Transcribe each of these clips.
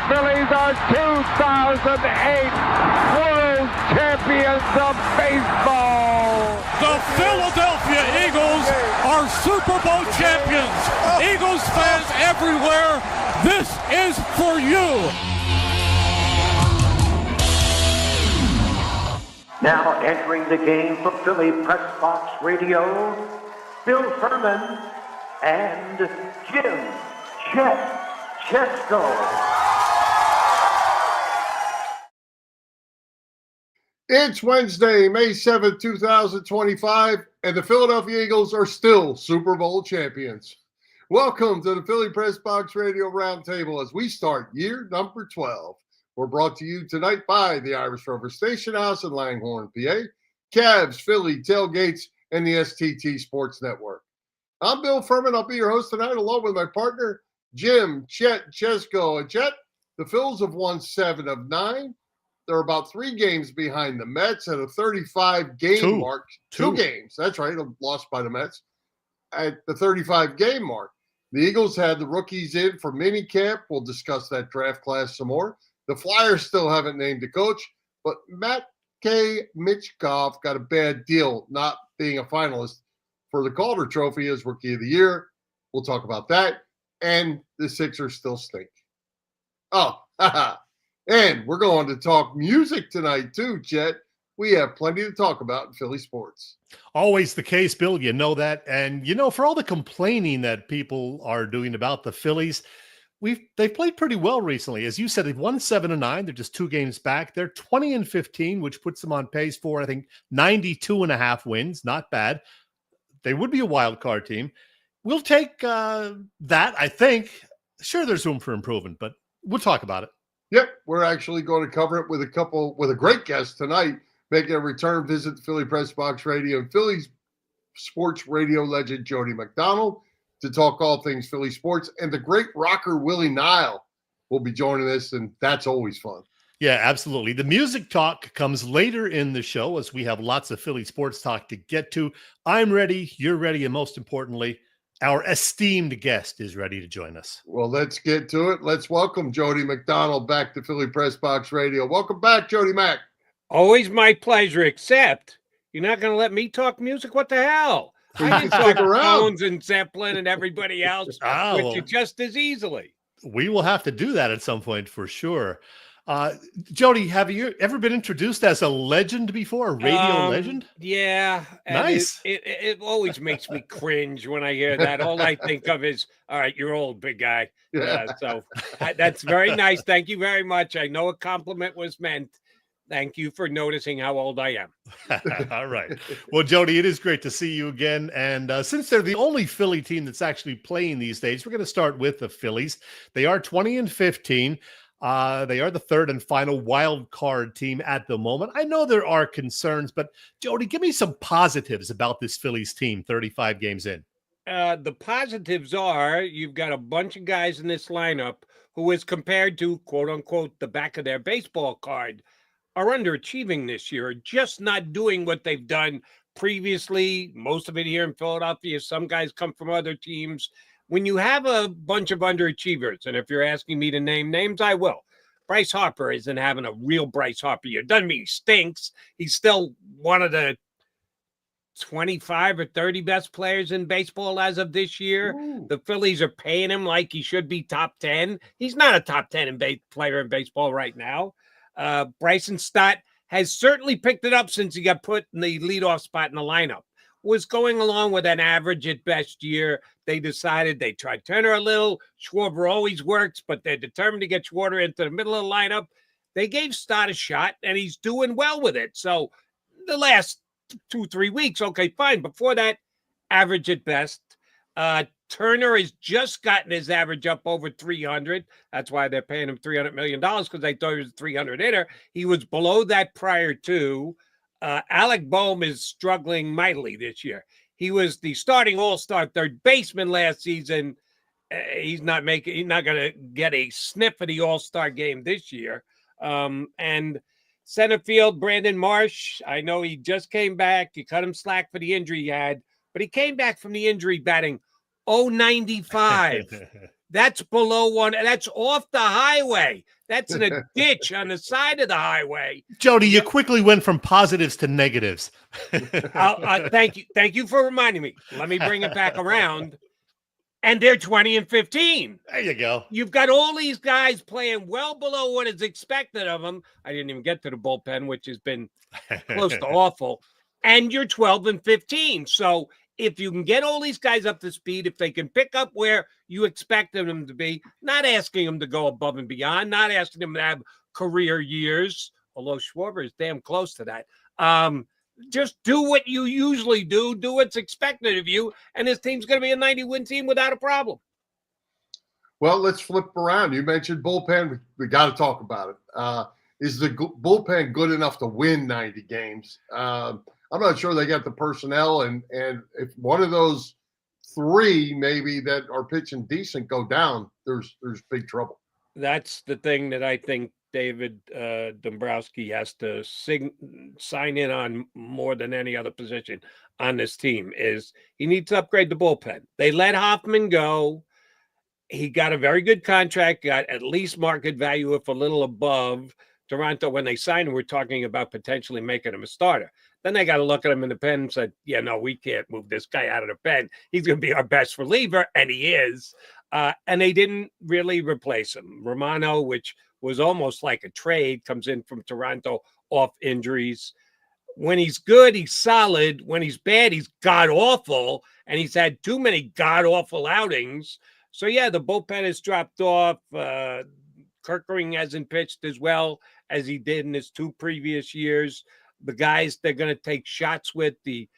Phillies are 2008 World Champions of Baseball. The Philadelphia Eagles are Super Bowl champions. Eagles fans everywhere, this is for you. Now entering the game for Philly Pressbox Radio, Bill Furman and Jim Chesko. It's Wednesday, May 7th, 2025, and the Philadelphia Eagles are still Super Bowl champions. Welcome to the Philly Pressbox Radio Roundtable as we start year number 12. We're brought to you tonight by the Irish Rover Station House in Langhorne, PA, Cavs, Philly, Tailgates, and the STT Sports Network. I'm Bill Furman. I'll be your host tonight along with my partner, Jim Chesko. And Chet, the Phils have won 7 of 9. They're about 3 games behind the Mets at a 35-game mark. 2 games. That's right. Lost by the Mets at the 35-game mark. The Eagles had the rookies in for minicamp. We'll discuss that draft class some more. The Flyers still haven't named a coach, but Matt K. Mitchkov got a bad deal not being a finalist for the Calder Trophy as Rookie of the Year. We'll talk about that. And the Sixers still stink. Oh, haha. And we're going to talk music tonight too, Chet. We have plenty to talk about in Philly sports. Always the case, Bill. You know that. And, for all the complaining that people are doing about the Phillies, they've played pretty well recently. As you said, they've won 7 of 9. They're just 2 games back. They're 20-15, which puts them on pace for, I think, 92.5 wins. Not bad. They would be a wild card team. We'll take that, I think. Sure, there's room for improvement, but we'll talk about it. Yep, we're actually going to cover it with a great guest tonight, making a return visit to Philly Pressbox Radio and Phillies sports radio legend Jody McDonald to talk all things Philly sports. And the great rocker Willie Nile will be joining us, and that's always fun. Yeah, absolutely. The music talk comes later in the show as we have lots of Philly sports talk to get to. I'm ready, you're ready, and most importantly, our esteemed guest is ready to join us. Well, let's get to it. Let's welcome Jody McDonald back to Philly Pressbox Radio. Welcome back, Jody Mac. Always my pleasure, except you're not going to let me talk music? What the hell? I can talk Jones and Zeppelin and everybody else with you just as easily. We will have to do that at some point for sure. Jody, have you ever been introduced as a legend before, a radio legend? Yeah. Nice. It always makes me cringe when I hear that. All I think of is, all right, you're old, big guy. So that's very nice. Thank you very much. I know a compliment was meant. Thank you for noticing how old I am. All right. Well, Jody, it is great to see you again. And since they're the only Philly team that's actually playing these days, we're going to start with the Phillies. They are 20-15. They are the 3rd and final wild card team at the moment. I know there are concerns, but Jody, give me some positives about this Phillies team 35 games in. The positives are you've got a bunch of guys in this lineup who is compared to, quote unquote, the back of their baseball card, are underachieving this year, just not doing what they've done previously. Most of it here in Philadelphia. Some guys come from other teams. When you have a bunch of underachievers, and if you're asking me to name names, I will. Bryce Harper isn't having a real Bryce Harper year. Doesn't mean he stinks. He's still one of the 25 or 30 best players in baseball as of this year. Ooh. The Phillies are paying him like he should be top 10. He's not a top 10 player in baseball right now. Bryson Stott has certainly picked it up since he got put in the leadoff spot in the lineup. Was going along with an average at best year. They decided they tried Turner a little. Schwarber always works, but they're determined to get Schwarber into the middle of the lineup. They gave Stott a shot, and he's doing well with it. So the last 2-3 weeks, okay, fine. Before that, average at best. Turner has just gotten his average up over 300. That's why they're paying him $300 million, because they thought he was a 300 hitter. He was below that prior to. Alec Boehm is struggling mightily this year. He was the starting all-star third baseman last season. He's not going to get a sniff of the all-star game this year. And center field, Brandon Marsh, I know he just came back. You cut him slack for the injury he had, but he came back from the injury batting .095. That's below one. That's off the highway. That's in a ditch on the side of the highway. Jody, you quickly went from positives to negatives. Thank you. Thank you for reminding me. Let me bring it back around. And they're 20-15. There you go. You've got all these guys playing well below what is expected of them. I didn't even get to the bullpen, which has been close to awful. And you're 12-15. So if you can get all these guys up to speed, if they can pick up where you expected them to be, not asking them to go above and beyond, not asking them to have career years, although Schwarber is damn close to that. Just do what you usually do what's expected of you, and this team's going to be a 90-win team without a problem. Well, let's flip around. You mentioned bullpen. We got to talk about it. Is the bullpen good enough to win 90 games? I'm not sure they got the personnel, and if one of those three maybe that are pitching decent go down, there's big trouble. That's the thing that I think David Dombrowski has to sign in on more than any other position on this team is he needs to upgrade the bullpen. They let Hoffman go. He got a very good contract, got at least market value, if a little above. Toronto, when they signed him, we're talking about potentially making him a starter. Then they got to look at him in the pen and said, yeah, no, we can't move this guy out of the pen. He's going to be our best reliever, and he is. And they didn't really replace him. Romano, which was almost like a trade, comes in from Toronto off injuries. When he's good, he's solid. When he's bad, he's god-awful, and he's had too many god-awful outings. So, yeah, the bullpen has dropped off. Kirkering hasn't pitched as well as he did in his two previous years. The guys they're going to take shots with, the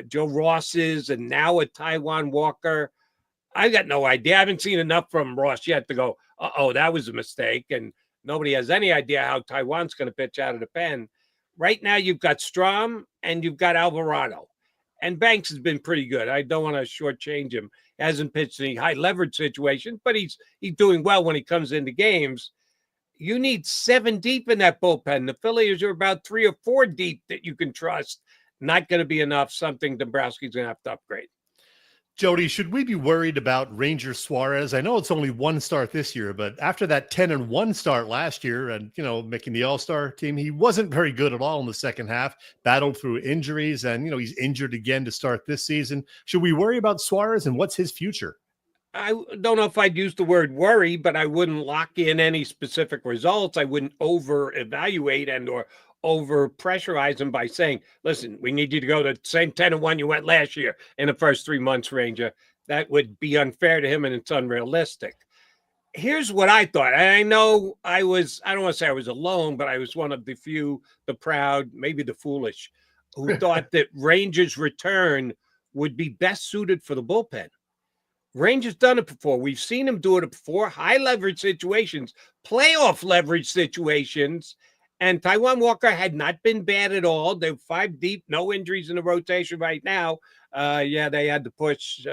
Joe Rosses and now a Taijuan Walker, I got no idea. I haven't seen enough from Ross yet to go, uh-oh, that was a mistake. And nobody has any idea how Taijuan's going to pitch out of the pen. Right now, you've got Strom and you've got Alvarado. And Banks has been pretty good. I don't want to shortchange him. He hasn't pitched any high leverage situations, but he's doing well when he comes into games. You need 7 deep in that bullpen. The Phillies are about 3 or 4 deep that you can trust. Not going to be enough. Something Dombrowski's going to have to upgrade. Jody, should we be worried about Ranger Suarez? I know it's only 1 start this year, but after that 10-1 start last year and, making the All-Star team, he wasn't very good at all in the second half, battled through injuries, and, he's injured again to start this season. Should we worry about Suarez, and what's his future? I don't know if I'd use the word worry, but I wouldn't lock in any specific results. I wouldn't over-evaluate and or over-pressurize him by saying, listen, we need you to go to the same 10-1 you went last year in the first 3 months, Ranger. That would be unfair to him, and it's unrealistic. Here's what I thought. I know I don't want to say I was alone, but I was one of the few, the proud, maybe the foolish, who thought that Ranger's return would be best suited for the bullpen. Ranger's done it before. We've seen him do it before. High leverage situations, playoff leverage situations. And Taijuan Walker had not been bad at all. They're 5 deep, no injuries in the rotation right now. They had to push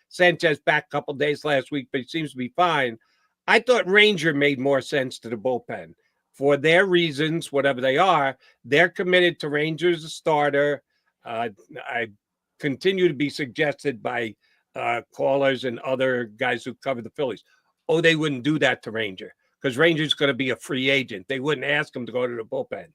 Sanchez back a couple days last week, but he seems to be fine. I thought Ranger made more sense to the bullpen. For their reasons, whatever they are, they're committed to Ranger as a starter. I continue to be suggested by callers and other guys who cover the Phillies. Oh, they wouldn't do that to Ranger because Ranger's going to be a free agent. They wouldn't ask him to go to the bullpen.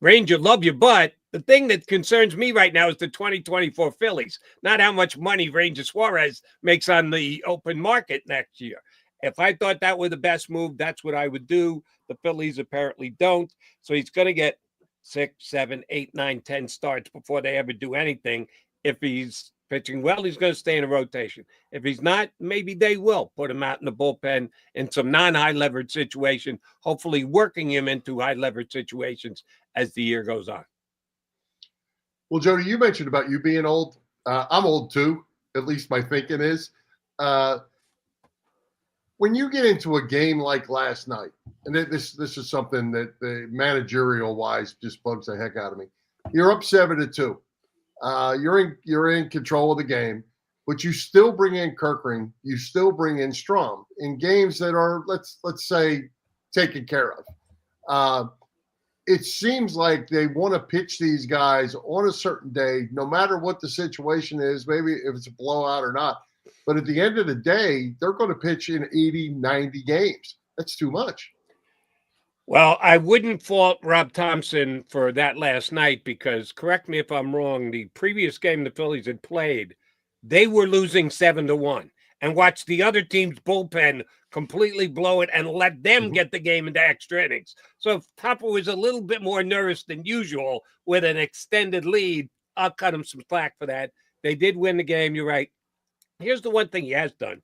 Ranger, love you, but the thing that concerns me right now is the 2024 Phillies, not how much money Ranger Suarez makes on the open market next year. If I thought that were the best move, that's what I would do. The Phillies apparently don't. So he's going to get 6, 7, 8, 9, 10 starts before they ever do anything. If he's pitching well, he's going to stay in a rotation. If he's not, maybe they will put him out in the bullpen in some non-high leverage situation, hopefully working him into high leverage situations as the year goes on. Well, Jody, you mentioned about you being old. I'm old too, at least my thinking is. When you get into a game like last night, and this is something that the managerial-wise just bugs the heck out of me. You're up 7-2. You're in control of the game, but you still bring in Kirkering, you still bring in Strom in games that are let's say taken care of. It seems like they want to pitch these guys on a certain day, no matter what the situation is. Maybe if it's a blowout or not, But at the end of the day, they're going to pitch in 80, 90 games. That's too much. Well, I wouldn't fault Rob Thompson for that last night because, correct me if I'm wrong, the previous game the Phillies had played, they were losing 7-1 and watched the other team's bullpen completely blow it and let them get the game into extra innings. So if Topper was a little bit more nervous than usual with an extended lead, I'll cut him some slack for that. They did win the game. You're right. Here's the one thing he has done.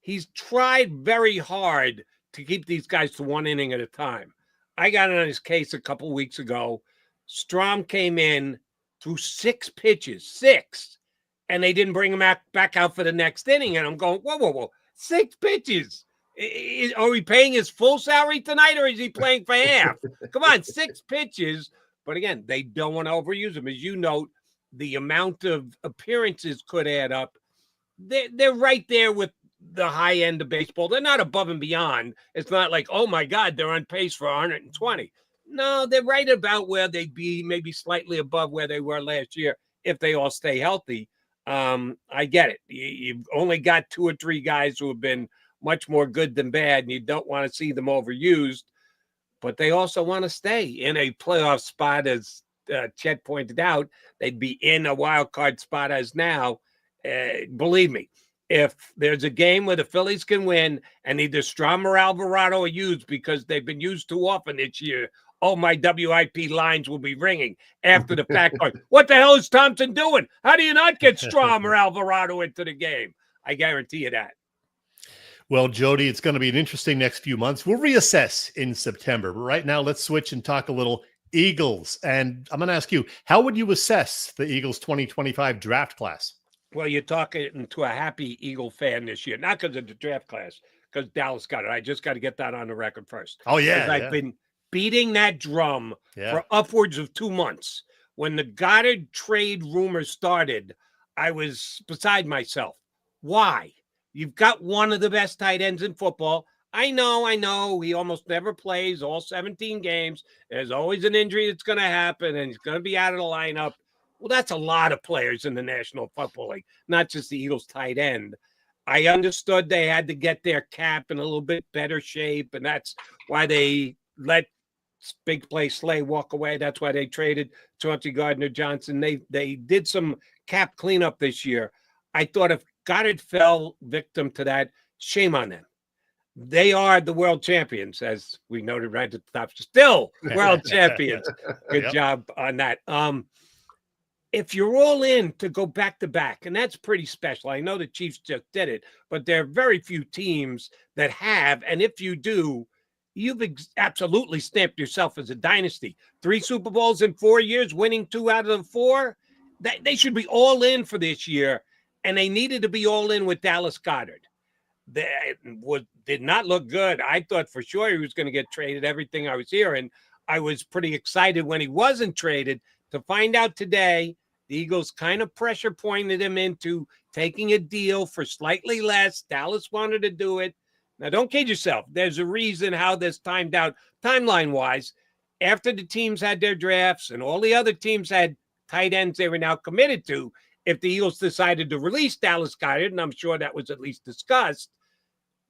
He's tried very hard to keep these guys to one inning at a time. I got on his case a couple of weeks ago. Strom came in through 6 pitches, and they didn't bring him back out for the next inning. And I'm going, whoa, 6 pitches. Are we paying his full salary tonight, or is he playing for half? Come on, 6 pitches. But again, they don't want to overuse him. As you note, the amount of appearances could add up. They're right there with the high end of baseball. They're not above and beyond. It's not like, oh my God, they're on pace for 120. No, they're right about where they'd be, maybe slightly above where they were last year if they all stay healthy. I get it. You've only got 2 or 3 guys who have been much more good than bad, and you don't want to see them overused, but they also want to stay in a playoff spot, as Chet pointed out. They'd be in a wild card spot as now. Believe me, if there's a game where the Phillies can win and either Strom or Alvarado are used because they've been used too often this year, oh, my WIP lines will be ringing after the fact. What the hell is Thompson doing? How do you not get Strom or Alvarado into the game? I guarantee you that. Well, Jody, it's going to be an interesting next few months. We'll reassess in September. But right now, let's switch and talk a little Eagles. And I'm going to ask you, how would you assess the Eagles 2025 draft class? Well, you're talking to a happy Eagle fan this year, not because of the draft class, because Dallas got it. I just got to get that on the record first. Oh, yeah. I've been beating that drum for upwards of 2 months. When the Goddard trade rumor started, I was beside myself. Why? You've got one of the best tight ends in football. I know. He almost never plays all 17 games. There's always an injury that's going to happen, and he's going to be out of the lineup. Well, that's a lot of players in the National Football League, not just the Eagles tight end. I understood they had to get their cap in a little bit better shape, and that's why they let Big Play Slay walk away. That's why they traded Chauncey Gardner-Johnson. They did some cap cleanup this year. I thought if Goddard fell victim to that, shame on them. They are the world champions, as we noted right at the top. Still world champions. Good job on that. If you're all in to go back-to-back, and that's pretty special. I know the Chiefs just did it, but there are very few teams that have, and if you do, you've absolutely stamped yourself as a dynasty. 3 Super Bowls in 4 years, winning 2 out of the 4. They should be all in for this year, and they needed to be all in with Dallas Goedert. Did not look good. I thought for sure he was going to get traded, everything I was hearing. I was pretty excited when he wasn't traded to find out today the Eagles kind of pressure pointed him into taking a deal for slightly less. Dallas wanted to do it. Now, don't kid yourself. There's a reason how this timed out timeline-wise. After the teams had their drafts and all the other teams had tight ends they were now committed to, if the Eagles decided to release Dallas Goedert, and I'm sure that was at least discussed,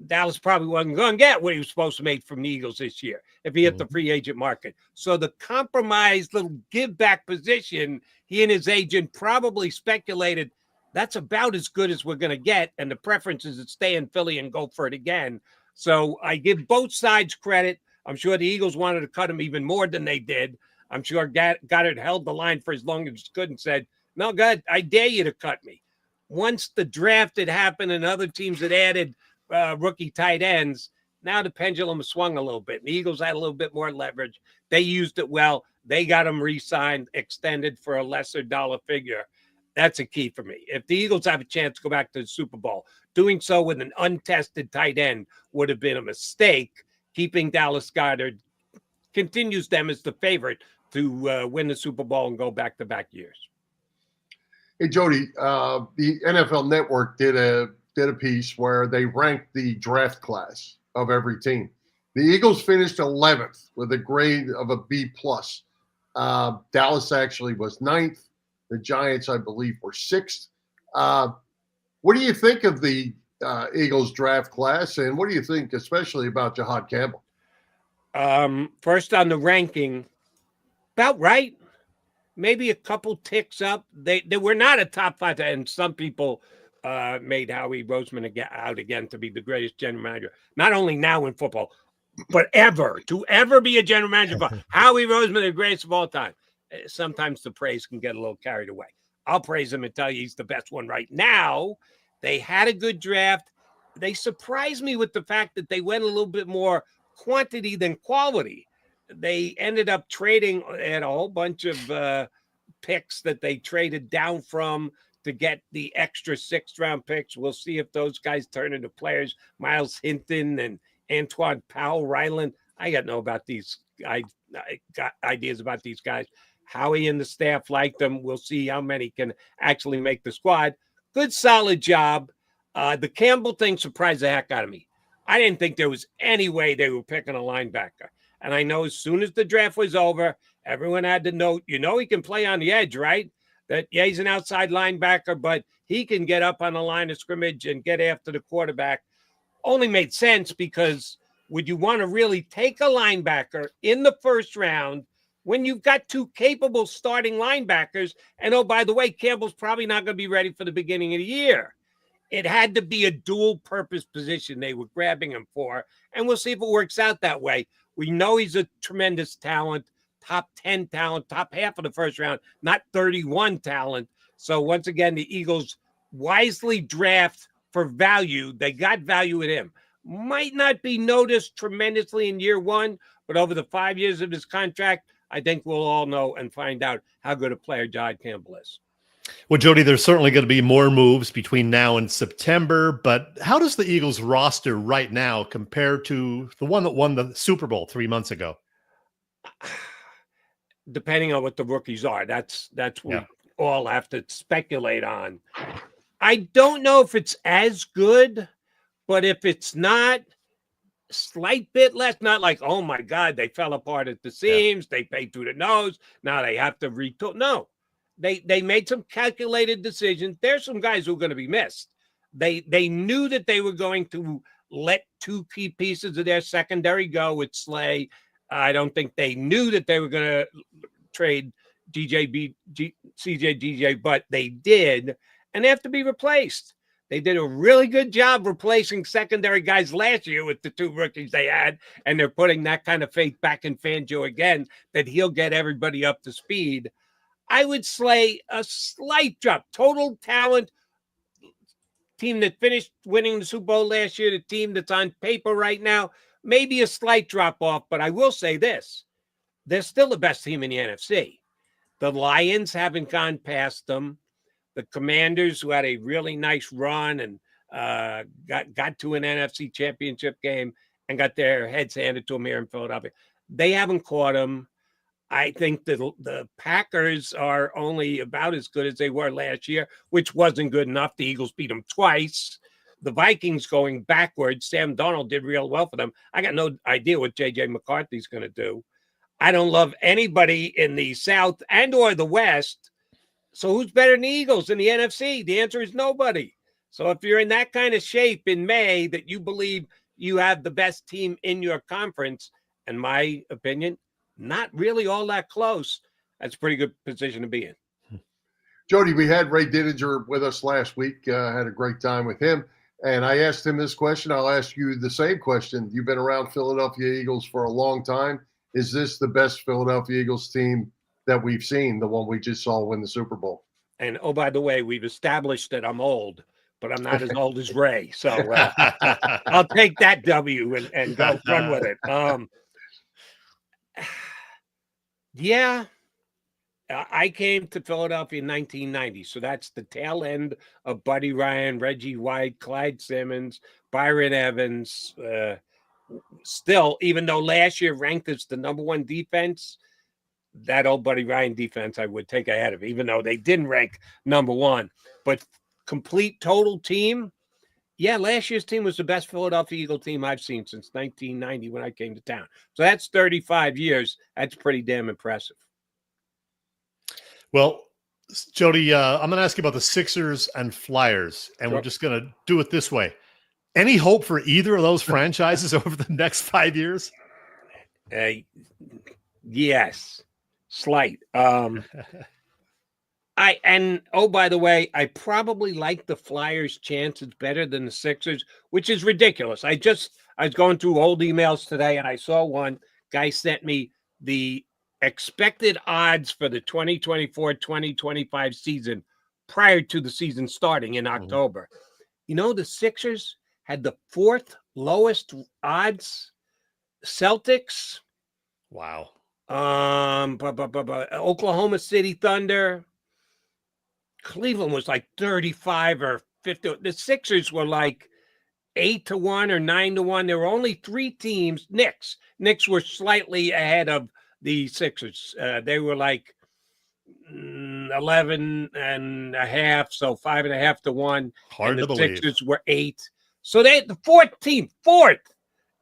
Dallas probably wasn't going to get what he was supposed to make from the Eagles this year if he hit the free agent market. So the compromised little give-back position, he and his agent probably speculated that's about as good as we're going to get, and the preference is to stay in Philly and go for it again. So I give both sides credit. I'm sure the Eagles wanted to cut him even more than they did. I'm sure Goddard held the line for as long as he could and said, no, God, I dare you to cut me. Once the draft had happened and other teams had added rookie tight ends, now the pendulum swung a little bit. And the Eagles had a little bit more leverage. They used it well. They got him re-signed, extended for a lesser dollar figure. That's a key for me. If the Eagles have a chance to go back to the Super Bowl, doing so with an untested tight end would have been a mistake. Keeping Dallas Goedert continues them as the favorite to win the Super Bowl and go back-to-back years. Hey, Jody, the NFL Network did a piece where they ranked the draft class of every team. The Eagles finished 11th with a grade of a B+. Dallas actually was 9th. The Giants, I believe, were 6th. What do you think of the Eagles draft class, and what do you think especially about Jahad Campbell? First on the ranking, about right. Maybe a couple ticks up. They were not a top 5, and some people made Howie Roseman out again to be the greatest general manager, not only now in football, but to ever be a general manager. Howie Roseman, the greatest of all time. Sometimes the praise can get a little carried away. I'll praise him and tell you he's the best one right now. They had a good draft. They surprised me with the fact that they went a little bit more quantity than quality. They ended up trading at a whole bunch of picks that they traded down from to get the extra 6th-round picks. We'll see if those guys turn into players. Miles Hinton and Antoine Powell-Ryland. I got know about these. I got ideas about these guys. Howie and the staff like them. We'll see how many can actually make the squad. Good, solid job. The Campbell thing surprised the heck out of me. I didn't think there was any way they were picking a linebacker. And I know as soon as the draft was over, everyone had to know, he can play on the edge, right? That, yeah, he's an outside linebacker, but he can get up on the line of scrimmage and get after the quarterback. Only made sense because would you want to really take a linebacker in the 1st round when you've got 2 capable starting linebackers? And, oh, by the way, Campbell's probably not going to be ready for the beginning of the year. It had to be a dual-purpose position they were grabbing him for, and we'll see if it works out that way. We know he's a tremendous talent, top 10 talent, top half of the 1st round, not 31 talent. So once again, the Eagles wisely draft for value. They got value with him. Might not be noticed tremendously in year 1, but over the 5 years of his contract, I think we'll all know and find out how good a player Jahad Campbell is. Well, Jody, there's certainly going to be more moves between now and September, but how does the Eagles roster right now compare to the one that won the Super Bowl 3 months ago? Depending on what the rookies are, that's what we all have to speculate on. I don't know if it's as good, but if it's not, slight bit less, not like, oh my God, they fell apart at the seams, they paid through the nose, now they have to retool. No. They made some calculated decisions. There's some guys who are going to be missed. They knew that they were going to let 2 key pieces of their secondary go with Slay. I don't think they knew that they were going to trade CJ, but they did, and they have to be replaced. They did a really good job replacing secondary guys last year with the 2 rookies they had, and they're putting that kind of faith back in Fangio again that he'll get everybody up to speed. I would say a slight drop. Total talent, team that finished winning the Super Bowl last year, the team that's on paper right now, maybe a slight drop off, but I will say this. They're still the best team in the NFC. The Lions haven't gone past them. The Commanders, who had a really nice run and got to an NFC championship game and got their heads handed to them here in Philadelphia, they haven't caught them. I think that the Packers are only about as good as they were last year, which wasn't good enough. The Eagles beat them twice. The Vikings going backwards. Sam Darnold did real well for them. I got no idea what J.J. McCarthy's going to do. I don't love anybody in the South and or the West. So who's better than the Eagles in the NFC? The answer is nobody. So if you're in that kind of shape in May that you believe you have the best team in your conference, in my opinion, not really all that close. That's a pretty good position to be in. Jody, we had Ray Dininger with us last week. Had a great time with him. And I asked him this question. I'll ask you the same question. You've been around Philadelphia Eagles for a long time. Is this the best Philadelphia Eagles team that we've seen, the one we just saw win the Super Bowl? And, oh, by the way, we've established that I'm old, but I'm not as old as Ray. So I'll take that W and go run with it. Yeah, I came to Philadelphia in 1990, so that's the tail end of Buddy Ryan, Reggie White, Clyde Simmons, Byron Evans. Still, even though last year ranked as the #1 defense, that old Buddy Ryan defense I would take ahead of, even though they didn't rank #1. But complete total team, yeah, last year's team was the best Philadelphia Eagle team I've seen since 1990 when I came to town. So that's 35 years. That's pretty damn impressive. Well, Jody, I'm going to ask you about the Sixers and Flyers, and Sure. we're just going to do it this way. Any hope for either of those franchises over the next 5 years? Yes, slight. By the way, I probably like the Flyers' chances better than the Sixers, which is ridiculous. I was going through old emails today, and I saw one guy sent me the expected odds for the 2024-2025 season prior to the season starting in October. You know, the Sixers had the 4th lowest odds. Celtics. Wow. Oklahoma City Thunder. Cleveland was like 35 or 50. The Sixers were like 8-1 or 9-1. There were only 3 teams. Knicks were slightly ahead of the Sixers. They were like 11.5, so 5.5 to 1. Hard to believe. Sixers were 8. So they the 4th team, 4th.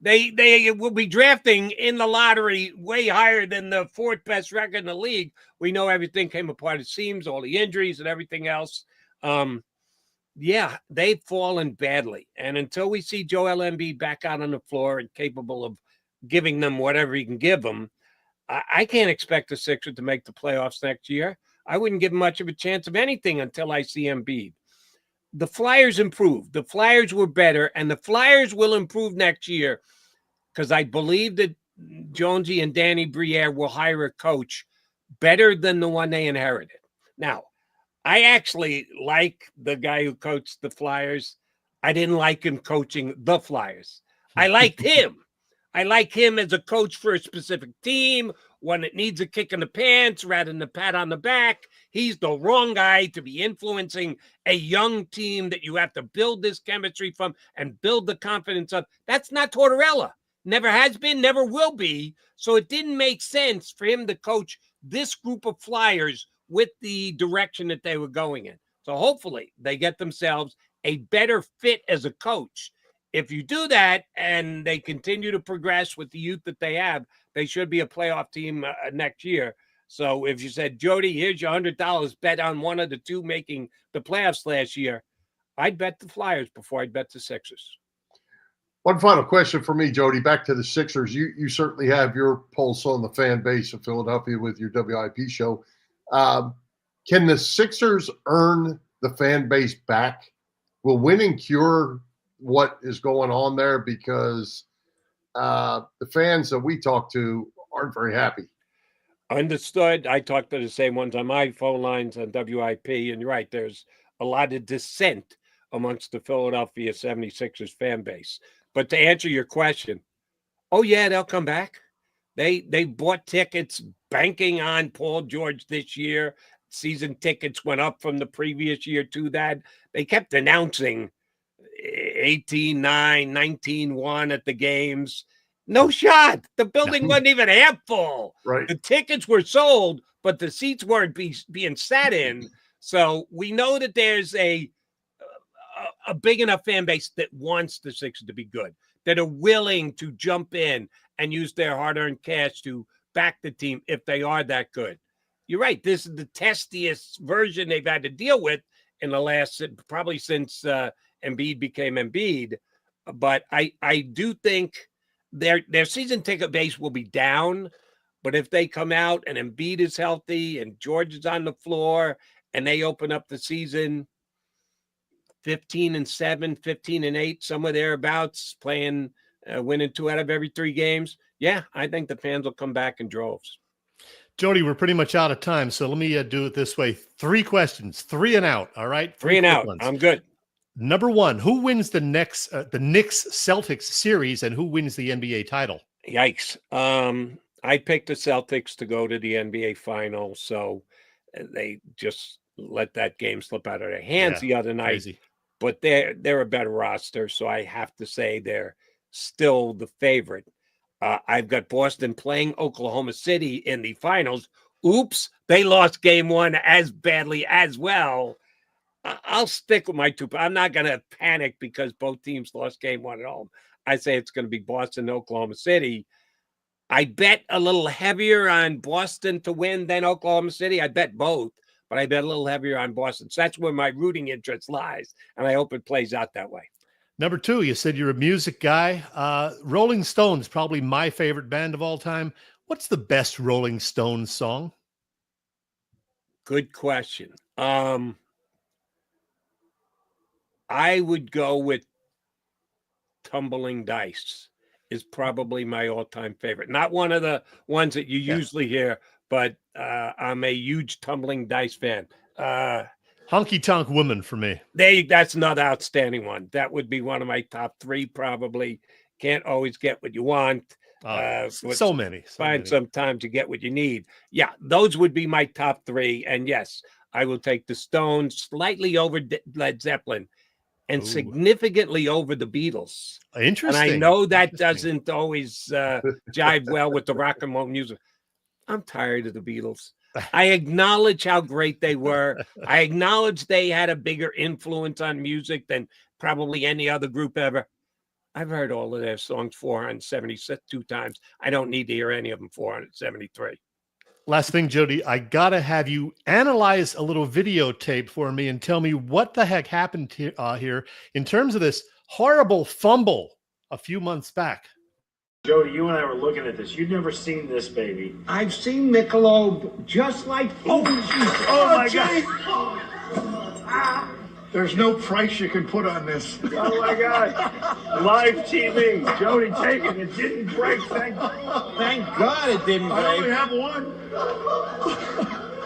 They will be drafting in the lottery way higher than the 4th best record in the league. We know everything came apart. It seems all the injuries and everything else. Yeah, they've fallen badly. And until we see Joel Embiid back out on the floor and capable of giving them whatever he can give them, I can't expect the Sixers to make the playoffs next year. I wouldn't give much of a chance of anything until I see Embiid. The Flyers improved. The Flyers were better, and the Flyers will improve next year because I believe that Jonesy and Danny Briere will hire a coach better than the one they inherited. Now, I actually like the guy who coached the Flyers. I didn't like him coaching the Flyers. I liked him. I like him as a coach for a specific team, one that needs a kick in the pants rather than a pat on the back. He's the wrong guy to be influencing a young team that you have to build this chemistry from and build the confidence of. That's not Tortorella. Never has been, never will be. So it didn't make sense for him to coach this group of Flyers with the direction that they were going in. So hopefully they get themselves a better fit as a coach. If you do that and they continue to progress with the youth that they have, they should be a playoff team next year. So if you said, Jody, here's your $100, bet on one of the 2 making the playoffs last year, I'd bet the Flyers before I'd bet the Sixers. One final question for me, Jody. Back to the Sixers. You certainly have your pulse on the fan base of Philadelphia with your WIP show. Can the Sixers earn the fan base back? Will winning cure what is going on there? Because the fans that we talk to aren't very happy. Understood. I talked to the same ones on my phone lines on WIP, and you're right, there's a lot of dissent amongst the Philadelphia 76ers fan base. But to answer your question, oh yeah, they'll come back. They bought tickets banking on Paul George this year. Season tickets went up from the previous year to that. They kept announcing 18-9, 19-1 at the games. No shot. The building wasn't even half full. Right. The tickets were sold, but the seats weren't being sat in. So we know that there's a big enough fan base that wants the Sixers to be good, that are willing to jump in and use their hard-earned cash to back the team if they are that good. You're right. This is the testiest version they've had to deal with in the last, probably since Embiid became Embiid. But I do think their season ticket base will be down. But if they come out and Embiid is healthy and George is on the floor and they open up the season 15-7, 15-8, somewhere thereabouts, playing, winning 2 out of every 3 games, yeah, I think the fans will come back in droves. Jody, we're pretty much out of time, so let me do it this way. 3 questions, 3 and out, all right? 3 and out. Ones. I'm good. Number 1, who wins the Knicks-Celtics series and who wins the NBA title? Yikes. I picked the Celtics to go to the NBA final, so they just let that game slip out of their hands the other night. Crazy. But they're a better roster, so I have to say they're still the favorite. I've got Boston playing Oklahoma City in the finals. Oops, they lost game 1 as badly as well. I'll stick with my 2. I'm not going to panic because both teams lost game 1 at home. I say it's going to be Boston, Oklahoma City. I bet a little heavier on Boston to win than Oklahoma City. I bet both. but I bet a little heavier on Boston. So that's where my rooting interest lies, and I hope it plays out that way. Number 2, you said you're a music guy. Rolling Stones, probably my favorite band of all time. What's the best Rolling Stones song? Good question. I would go with Tumbling Dice is probably my all-time favorite. Not one of the ones that you usually hear, but I'm a huge Tumbling Dice fan. Honky Tonk Woman for me. That's another outstanding one. That would be one of my top 3 probably. Can't always get what you want. So many. Sometimes you get what you need. Yeah, those would be my top 3. And yes, I will take the Stones slightly over Led Zeppelin and significantly over the Beatles. Interesting. And I know that doesn't always jive well with the rock and roll music. I'm tired of the Beatles. I acknowledge how great they were. I acknowledge they had a bigger influence on music than probably any other group ever. I've heard all of their songs 472 times. I don't need to hear any of them 473. Last thing, Jody, I got to have you analyze a little videotape for me and tell me what the heck happened here in terms of this horrible fumble a few months back. Jody, you and I were looking at this. You'd never seen this, baby. I've seen Michelob just like... Oh my God. There's no price you can put on this. Oh, my God. Live TV. Jody, take it. It didn't break. Thank God it didn't break. I only have one.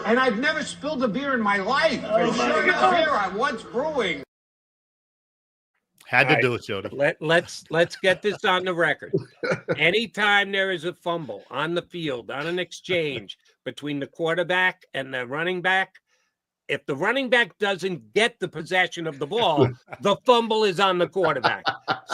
And I've never spilled a beer in my life. Oh, As my sure God. as beer I once brewing. Had to do it, Jody. Let's get this on the record. Anytime there is a fumble on the field, on an exchange between the quarterback and the running back, if the running back doesn't get the possession of the ball, the fumble is on the quarterback.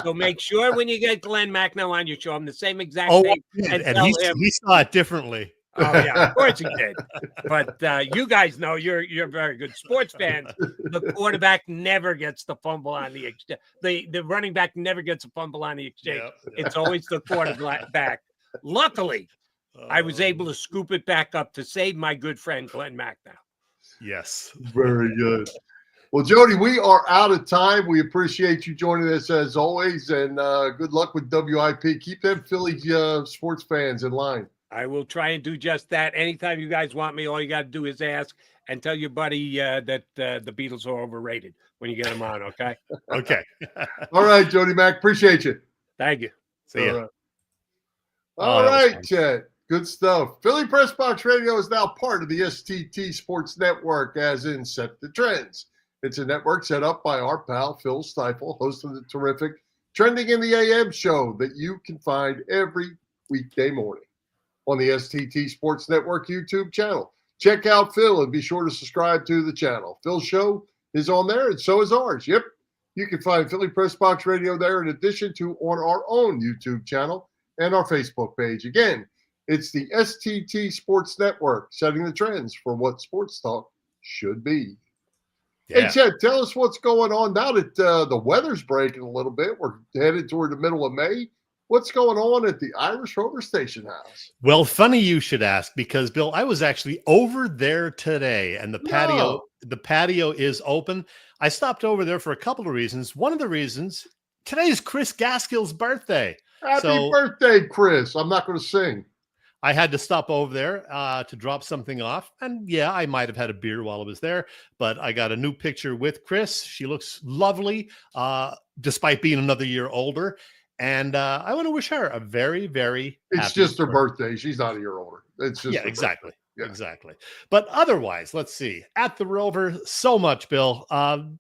So make sure when you get Glenn MacMan on, you show him the same exact thing and tell him. He saw it differently. Oh yeah, of course he did. But you guys know you're very good sports fans. The quarterback never gets the fumble on the exchange. The running back never gets a fumble on the exchange. It's always the quarterback. Luckily, I was able to scoop it back up to save my good friend Glenn MacMan. Yes. Very good. Well, Jody, we are out of time. We appreciate you joining us as always, and good luck with WIP. Keep them Philly sports fans in line. I will try and do just that. Anytime you guys want me, all you got to do is ask and tell your buddy that the Beatles are overrated when you get them on, okay? Okay. All right, Jody Mac. Appreciate you. Thank you. See ya. All right, Chad. Good stuff. Philly Pressbox Radio is now part of the STT Sports Network, as in Set the Trends. It's a network set up by our pal Phil Stiefel, host of the terrific Trending in the AM show that you can find every weekday morning on the STT Sports Network YouTube channel. Check out Phil and be sure to subscribe to the channel. Phil's show is on there, and so is ours. Yep. You can find Philly Pressbox Radio there in addition to on our own YouTube channel and our Facebook page. Again, it's the STT Sports Network, setting the trends for what sports talk should be. Yeah. Hey, Chad, tell us what's going on now that the weather's breaking a little bit. We're headed toward the middle of May. What's going on at the Irish Rover Station House? Well, funny you should ask, because, Bill, I was actually over there today, and the patio is open. I stopped over there for a couple of reasons. One of the reasons, today is Chris Gaskell's birthday. Happy birthday, Chris. I'm not going to sing. I had to stop over there to drop something off. And yeah, I might have had a beer while I was there, but I got a new picture with Chris. She looks lovely, despite being another year older. And I want to wish her a very, very It's just her birthday. She's not a year older. It's just exactly. Yeah. Exactly. But otherwise, let's see. At the Rover, so much, Bill.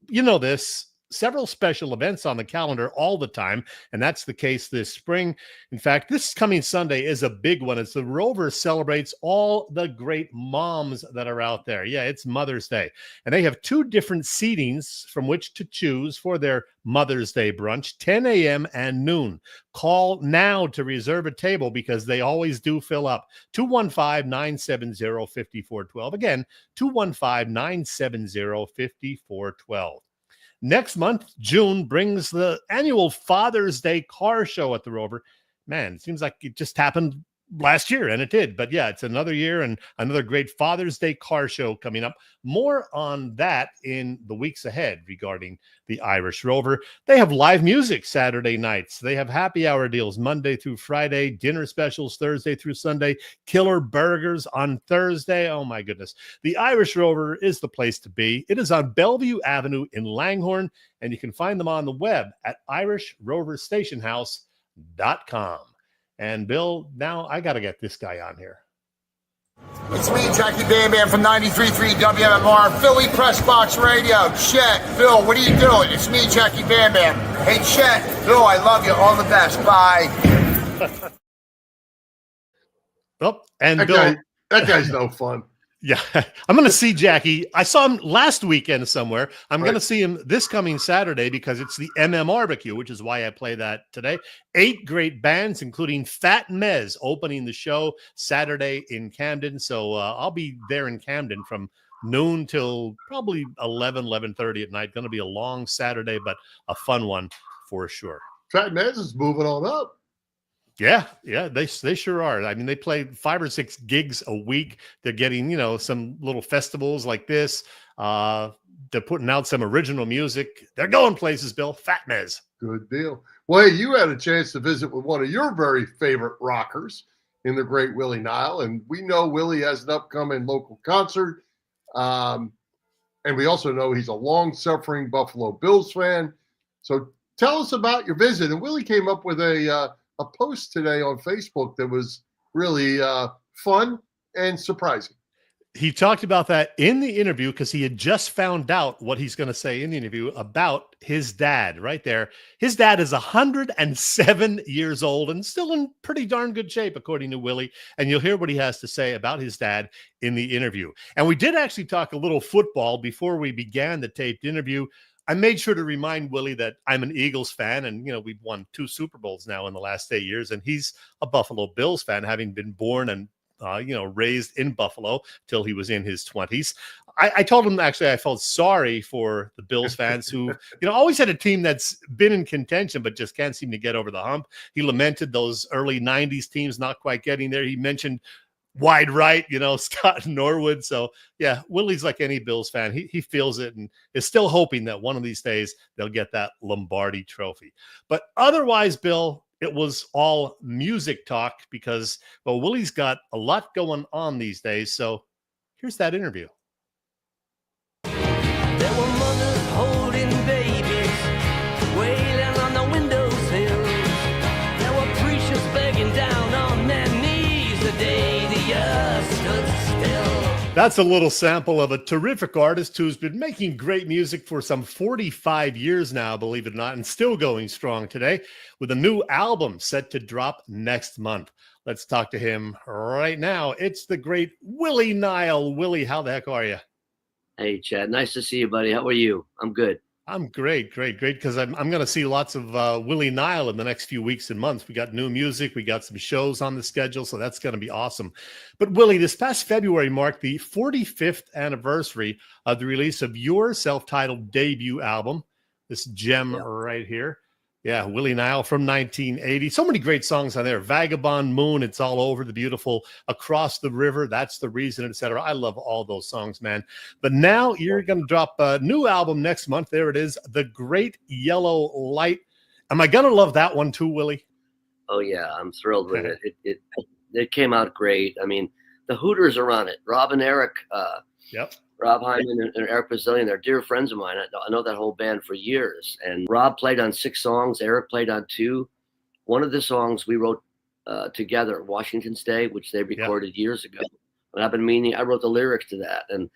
You know this. Several special events on the calendar all the time, and that's the case this spring. In fact, this coming Sunday is a big one. It's the Rover celebrates all the great moms that are out there. Yeah, it's Mother's Day, and they have two different seatings from which to choose for their Mother's Day brunch, 10 a.m. and noon. Call now to reserve a table because they always do fill up. 215-970-5412. Again, 215-970-5412. Next month, June, brings the annual Father's Day car show at the Rover. Man, it seems like it just happened last year, and it did. But yeah, it's another year and another great Father's Day car show coming up. More on that in the weeks ahead regarding the Irish Rover. They have live music Saturday nights. They have happy hour deals Monday through Friday, dinner specials Thursday through Sunday, killer burgers on Thursday. Oh my goodness. The Irish Rover is the place to be. It is on Bellevue Avenue in Langhorne, and you can find them on the web at IrishRoverStationhouse.com. And Bill, now I got to get this guy on here. It's me, Jackie Bam Bam from 93.3 WMMR, Philly Pressbox Radio. Chet, Bill, what are you doing? It's me, Jackie Bam Bam. Hey, Chet, Bill, I love you. All the best. Bye. Oh, and That Bill, that guy's no fun. yeah, I'm going to see Jackie. I saw him last weekend somewhere. I'm going to Right. see him this coming Saturday because it's the Barbecue, which is why I play that today. 8 great bands, including Fat Mez, opening the show Saturday in Camden. So I'll be there in Camden from noon till probably 11:30 at night. Going to be a long Saturday, but a fun one for sure. Fat Mez is moving on up. Yeah, they sure are. I mean, they play 5 or 6 gigs a week. They're getting, some little festivals like this. They're putting out some original music. They're going places, Bill. Fat Mez. Good deal. Well, hey, you had a chance to visit with one of your very favorite rockers in the great Willie Nile, and we know Willie has an upcoming local concert. And we also know he's a long-suffering Buffalo Bills fan. So tell us about your visit. And Willie came up with a post today on Facebook that was really fun and surprising. He talked about that in the interview because he had just found out what he's going to say in the interview about his dad right there. His dad is 107 years old and still in pretty darn good shape, according to Willie. And you'll hear what he has to say about his dad in the interview. And we did actually talk a little football before we began the taped interview. I made sure to remind Willie that I'm an Eagles fan, and we've won 2 Super Bowls now in the last 8 years, and he's a Buffalo Bills fan, having been born and raised in Buffalo till he was in his 20s. I told him actually I felt sorry for the Bills fans who always had a team that's been in contention but just can't seem to get over the hump. He lamented those early 90s teams not quite getting there. He mentioned wide right, Scott Norwood. So yeah, Willie's like any Bills fan. He feels it and is still hoping that one of these days they'll get that Lombardi trophy. But otherwise, Bill, it was all music talk because, well, Willie's got a lot going on these days. So here's that interview. There were mothers holding babies, wailing on the windowsills. There were preachers begging down on their knees the day the earth stood still. That's a little sample of a terrific artist who's been making great music for some 45 years now, believe it or not, and still going strong today with a new album set to drop next month. Let's talk to him right now. It's the great Willie Nile. Willie, how the heck are you? Hey, Chad. Nice to see you, buddy. How are you? I'm good. I'm great, because I'm going to see lots of Willie Nile in the next few weeks and months. We got new music. We got some shows on the schedule, so that's going to be awesome. But Willie, this past February marked the 45th anniversary of the release of your self-titled debut album, this gem right here. Yeah, Willie Nile from 1980. So many great songs on there. Vagabond Moon, It's All Over, the beautiful Across the River, That's the Reason, etc. I love all those songs, man. But now you're going to drop a new album next month. There it is, The Great Yellow Light. Am I going to love that one too, Willie? Oh, yeah. I'm thrilled with it. It came out great. I mean, the Hooters are on it. Rob and Eric. Yep. Rob Hyman and Eric Brazilian, they're dear friends of mine. I know that whole band for years. And Rob played on 6 songs. Eric played on 2. One of the songs we wrote together, Washington's Day, which they recorded years ago. And I wrote the lyrics to that. And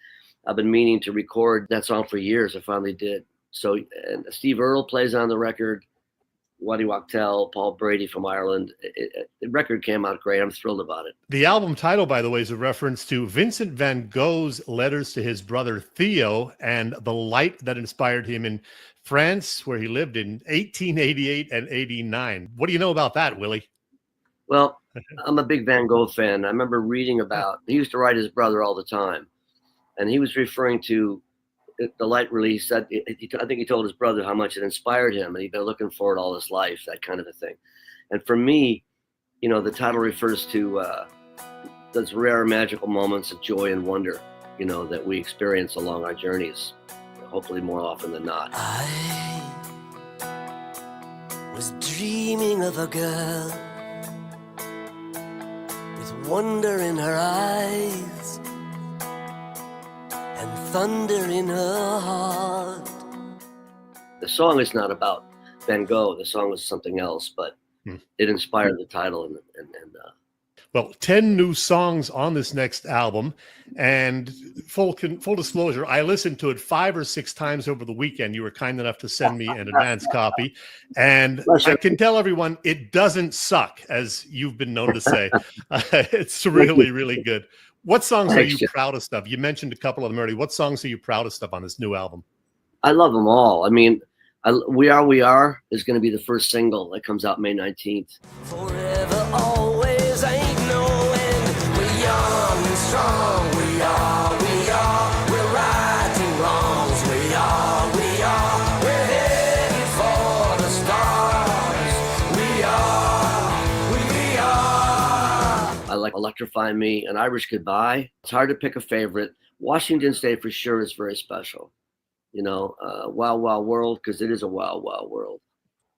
I've been meaning to record that song for years. I finally did. So and Steve Earle plays on the record. Waddy Wachtel, Paul Brady from Ireland. The record came out great. I'm thrilled about it. The album title, by the way, is a reference to Vincent van Gogh's letters to his brother Theo and the light that inspired him in France, where he lived in 1888 and 89. What do you know about that, Willie? Well, I'm a big Van Gogh fan. I remember reading about, he used to write his brother all the time. And he was referring to the light release. I think he told his brother how much it inspired him, and he'd been looking for it all his life, that kind of a thing. And for me, the title refers to those rare magical moments of joy and wonder, that we experience along our journeys, hopefully more often than not. I was dreaming of a girl with wonder in her eyes and thunder in her heart. The song is not about Van Gogh. The song is something else, but it inspired the title. Well, 10 new songs on this next album, and full disclosure, I listened to it 5 or 6 times over the weekend. You were kind enough to send me an advance copy, and I can tell everyone it doesn't suck, as you've been known to say. It's really, really good. What songs are you proudest of? You mentioned a couple of them already. What songs are you proudest of on this new album? I love them all. I mean, We Are is going to be the first single that comes out May 19th. Forever, always, ain't no end. We're young and strong. We are. We're righting wrongs. We are. We're headed for the stars. We are. I like Electrify Me and Irish Goodbye. It's hard to pick a favorite. Washington's Day for sure is very special. Wild Wild World, because it is a wild, wild world.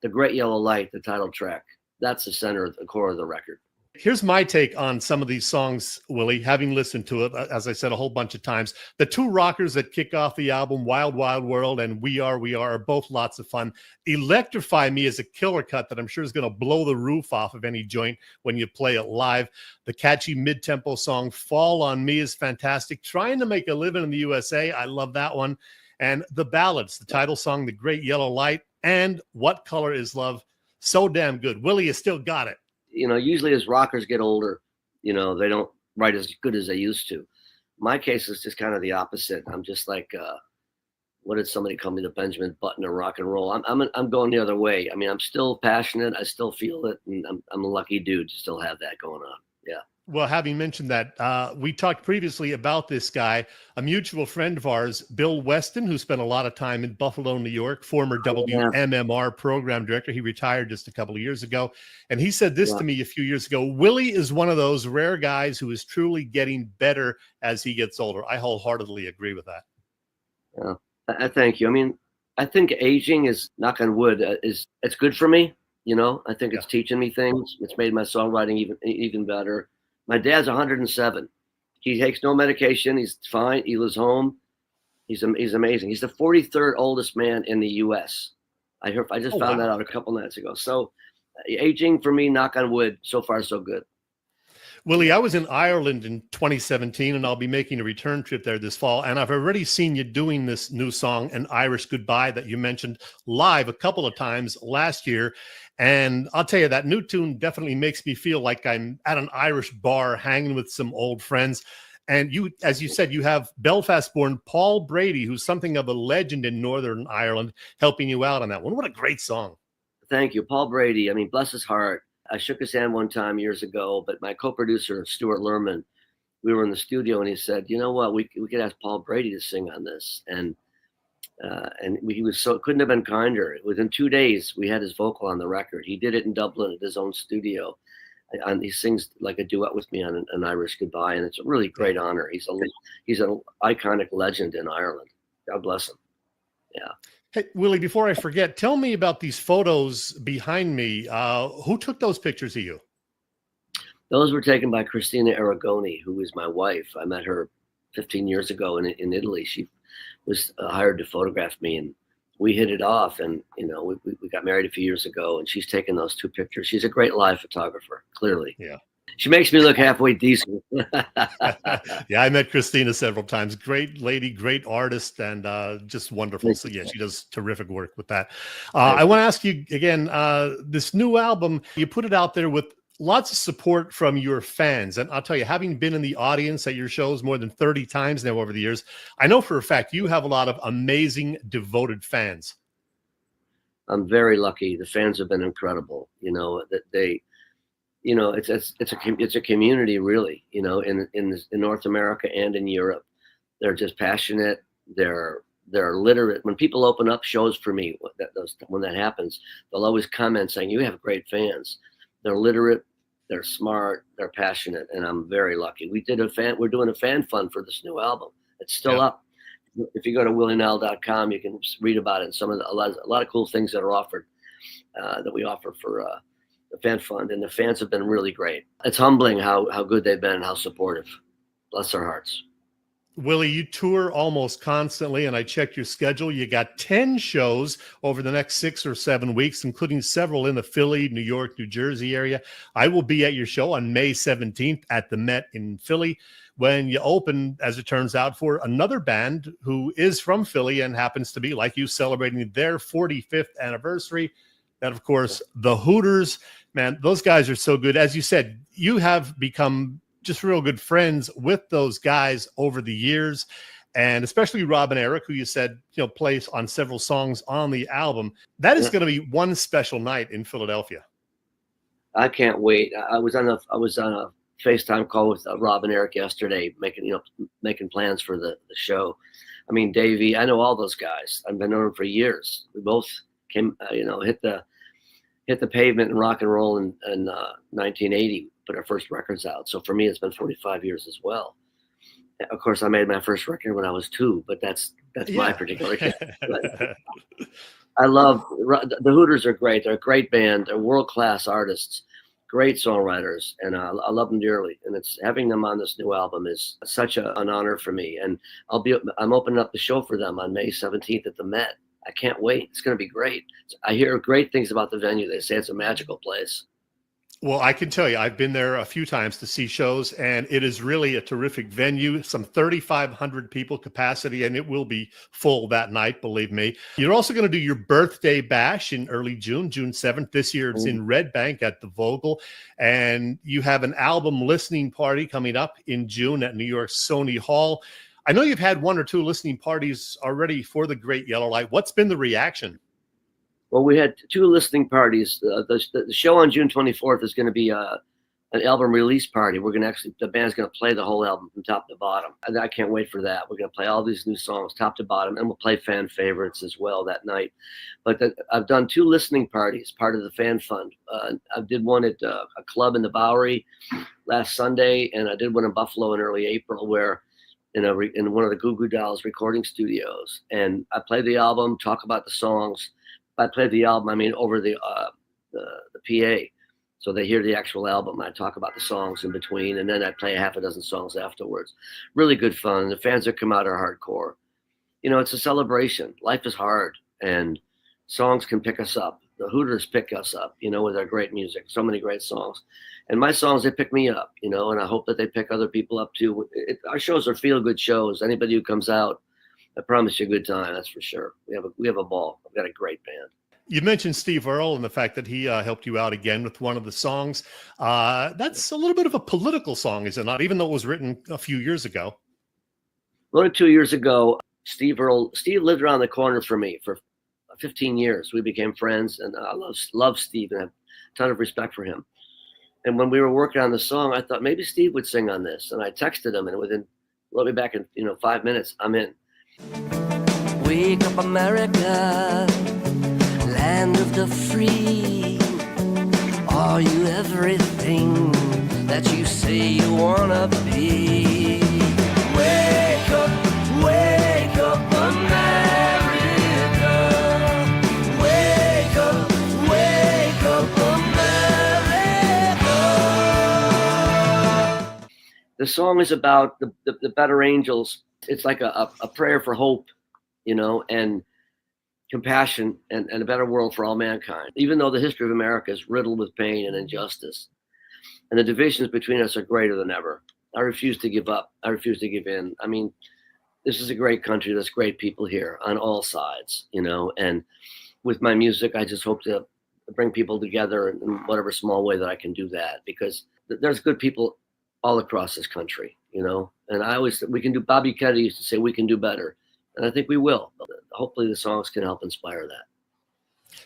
The Great Yellow Light, the title track, that's the center, the core of the record. Here's my take on some of these songs, Willie, having listened to it, as I said, a whole bunch of times. The two rockers that kick off the album, Wild Wild World and We Are both lots of fun. Electrify Me is a killer cut that I'm sure is going to blow the roof off of any joint when you play it live. The catchy mid-tempo song, Fall on Me, is fantastic. Trying to Make a Living in the USA, I love that one. And the ballads, the title song, The Great Yellow Light, and What Color Is Love, so damn good. Willie, you still got it. Usually as rockers get older, they don't write as good as they used to. My case is just kind of the opposite. I'm just like, what did somebody call me, the Benjamin Button of rock and roll? I'm going the other way. I mean, I'm still passionate. I still feel it. And I'm a lucky dude to still have that going on. Yeah. Well, having mentioned that, we talked previously about this guy, a mutual friend of ours, Bill Weston, who spent a lot of time in Buffalo, New York, former WMMR program director. He retired just a couple of years ago. And he said this to me a few years ago: Willie is one of those rare guys who is truly getting better as he gets older. I wholeheartedly agree with that. Yeah, I thank you. I mean, I think aging is, knock on wood, it's good for me. I think it's teaching me things. It's made my songwriting even better. My dad's 107. He takes no medication. He's fine. He lives home. He's amazing. He's the 43rd oldest man in the U.S. I just found that out a couple nights ago. So aging for me, knock on wood, so far so good. Willie, I was in Ireland in 2017, and I'll be making a return trip there this fall. And I've already seen you doing this new song, An Irish Goodbye, that you mentioned live a couple of times last year. And I'll tell you, that new tune definitely makes me feel like I'm at an Irish bar hanging with some old friends. And you, as you said, you have Belfast-born Paul Brady, who's something of a legend in Northern Ireland, helping you out on that one. What a great song. Thank you. Paul Brady, I mean, bless his heart. I shook his hand one time years ago, but my co-producer, Stuart Lerman, we were in the studio and he said, you know what, we could ask Paul Brady to sing on this. And he was couldn't have been kinder. Within 2 days, we had his vocal on the record. He did it in Dublin at his own studio. And he sings like a duet with me on an Irish Goodbye. And it's a really great honor. He's an iconic legend in Ireland. God bless him. Yeah. Hey, Willie, before I forget, tell me about these photos behind me. Who took those pictures of you? Those were taken by Christina Aragoni, who is my wife. I met her 15 years ago in Italy. She was hired to photograph me, and we hit it off. And, we got married a few years ago, and she's taken those 2 pictures. She's a great live photographer, clearly. Yeah. She makes me look halfway decent. Yeah, I met Christina several times. Great lady, great artist, and just wonderful. So yeah, she does terrific work with that. I want to ask you again, this new album, you put it out there with lots of support from your fans. And I'll tell you, having been in the audience at your shows more than 30 times now over the years, I know for a fact you have a lot of amazing, devoted fans. I'm very lucky. The fans have been incredible. That they, it's a community, really. In North America and in Europe, they're just passionate. They're literate. When people open up shows for me, when that happens, they'll always comment saying, "You have great fans." They're literate. They're smart, they're passionate, and I'm very lucky. We're doing a fan fund for this new album. It's still up. If you go to willienile.com, you can read about it and a lot of cool things that are offered, that we offer for the fan fund. And the fans have been really great. It's humbling how good they've been and how supportive. Bless their hearts. Willie, you tour almost constantly, and I checked your schedule. You got 10 shows over the next 6 or 7 weeks, including several in the Philly, New York, New Jersey area. I will be at your show on May 17th at the Met in Philly, when you open, as it turns out, for another band who is from Philly and happens to be, like you, celebrating their 45th anniversary. And, of course, the Hooters. Man, those guys are so good. As you said, you have become just real good friends with those guys over the years, and especially Rob and Eric, who you said, plays on several songs on the album. That is going to be one special night in Philadelphia. I can't wait. I was on a FaceTime call with Rob and Eric yesterday, making plans for the show. I mean, Davey, I know all those guys. I've been knowing them for years. We both came, hit the pavement and rock and roll in 1980. Put our first records out. So for me, it's been 45 years as well. Of course, I made my first record when I was 2, but that's my particular case. I love the Hooters are great. They're a great band. They're world-class artists, great songwriters, and I love them dearly. And having them on this new album is such an honor for me. And I'm opening up the show for them on May 17th at the Met. I can't wait. It's going to be great. I hear great things about the venue. They say it's a magical place. Well, I can tell you, I've been there a few times to see shows, and it is really a terrific venue, some 3,500 people capacity, and it will be full that night, believe me. You're also going to do your birthday bash in early June, June 7th. This year it's in Red Bank at the Vogel, and you have an album listening party coming up in June at New York Sony Hall. I know you've had 1 or 2 listening parties already for the Great Yellow Light. What's been the reaction? Well, we had 2 listening parties. The show on June 24th is going to be an album release party. The band's going to play the whole album from top to bottom. And I can't wait for that. We're going to play all these new songs top to bottom, and we'll play fan favorites as well that night. But I've done 2 listening parties, part of the fan fund. I did one at a club in the Bowery last Sunday, and I did one in Buffalo in early April, where in one of the Goo Goo Dolls recording studios. And I played the album, talk about the songs. I played the album, over the PA, so they hear the actual album. I talk about the songs in between, and then I play a half a dozen songs afterwards. Really good fun. The fans that come out are hardcore. It's a celebration. Life is hard, and songs can pick us up. The Hooters pick us up, with their great music. So many great songs. And my songs, they pick me up, and I hope that they pick other people up too. Our shows are feel-good shows. Anybody who comes out, I promise you a good time. That's for sure. We have a ball. I've got a great band. You mentioned Steve Earle and the fact that he helped you out again with one of the songs. That's a little bit of a political song, is it not? Even though it was written a few years ago. Wrote it 2 years ago. Steve lived around the corner from me for 15 years. We became friends, and I love Steve and have a ton of respect for him. And when we were working on the song, I thought maybe Steve would sing on this. And I texted him, and wrote me back in 5 minutes. I'm in. Wake up, America, land of the free. Are you everything that you say you wanna be? Wake up, America. Wake up, America. The song is about the better angels. It's like a prayer for hope, and compassion and a better world for all mankind. Even though the history of America is riddled with pain and injustice, and the divisions between us are greater than ever, I refuse to give up. I refuse to give in. This is a great country. There's great people here on all sides, and with my music, I just hope to bring people together in whatever small way that I can do that, because there's good people all across this country, and we can do, Bobby Kennedy used to say, we can do better. And I think we will. Hopefully the songs can help inspire that.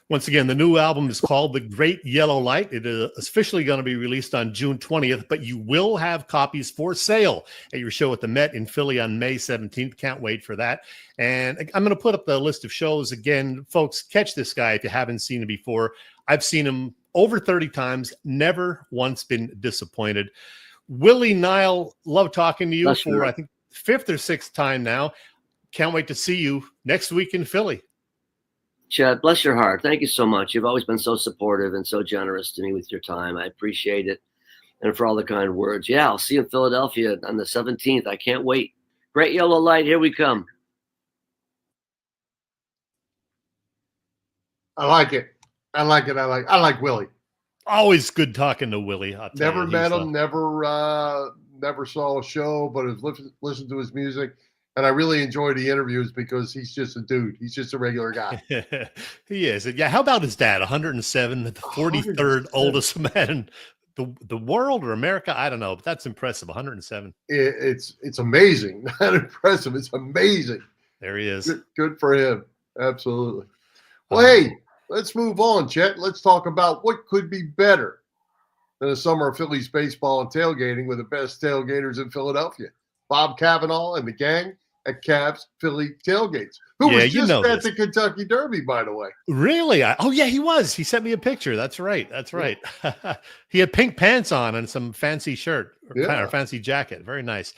Once again, the new album is called The Great Yellow Light. It is officially going to be released on June 20th, but you will have copies for sale at your show at the Met in Philly on May 17th. Can't wait for that. And I'm going to put up the list of shows again. Folks, catch this guy if you haven't seen him before. I've seen him over 30 times, never once been disappointed. Willie Nile, love talking to you for, I think, 5th or 6th time now. Can't wait to see you next week in Philly. Chad, bless your heart. Thank you so much. You've always been so supportive and so generous to me with your time. I appreciate it. And for all the kind words. Yeah, I'll see you in Philadelphia on the 17th. I can't wait. Great yellow light. Here we come. I like it. I like Willie. Always good talking to Willie. Never met him, never saw a show, but have listened to his music. And I really enjoy the interviews because he's just a dude. He's just a regular guy. He is. Yeah. How about his dad? 107, the 43rd oldest man in the world or America? I don't know, but that's impressive. 107. It's amazing. Not impressive. It's amazing. There he is. Good for him. Absolutely. Well, hey, let's move on, Chet. Let's talk about what could be better than a summer of Phillies baseball and tailgating with the best tailgaters in Philadelphia. Bob Cavanaugh and the gang at Cavs Philly Tailgates, who was just at the Kentucky Derby, by the way. Really? Oh, yeah, he was. He sent me a picture. That's right. That's right. He had pink pants on and some fancy shirt or fancy jacket. Very nice.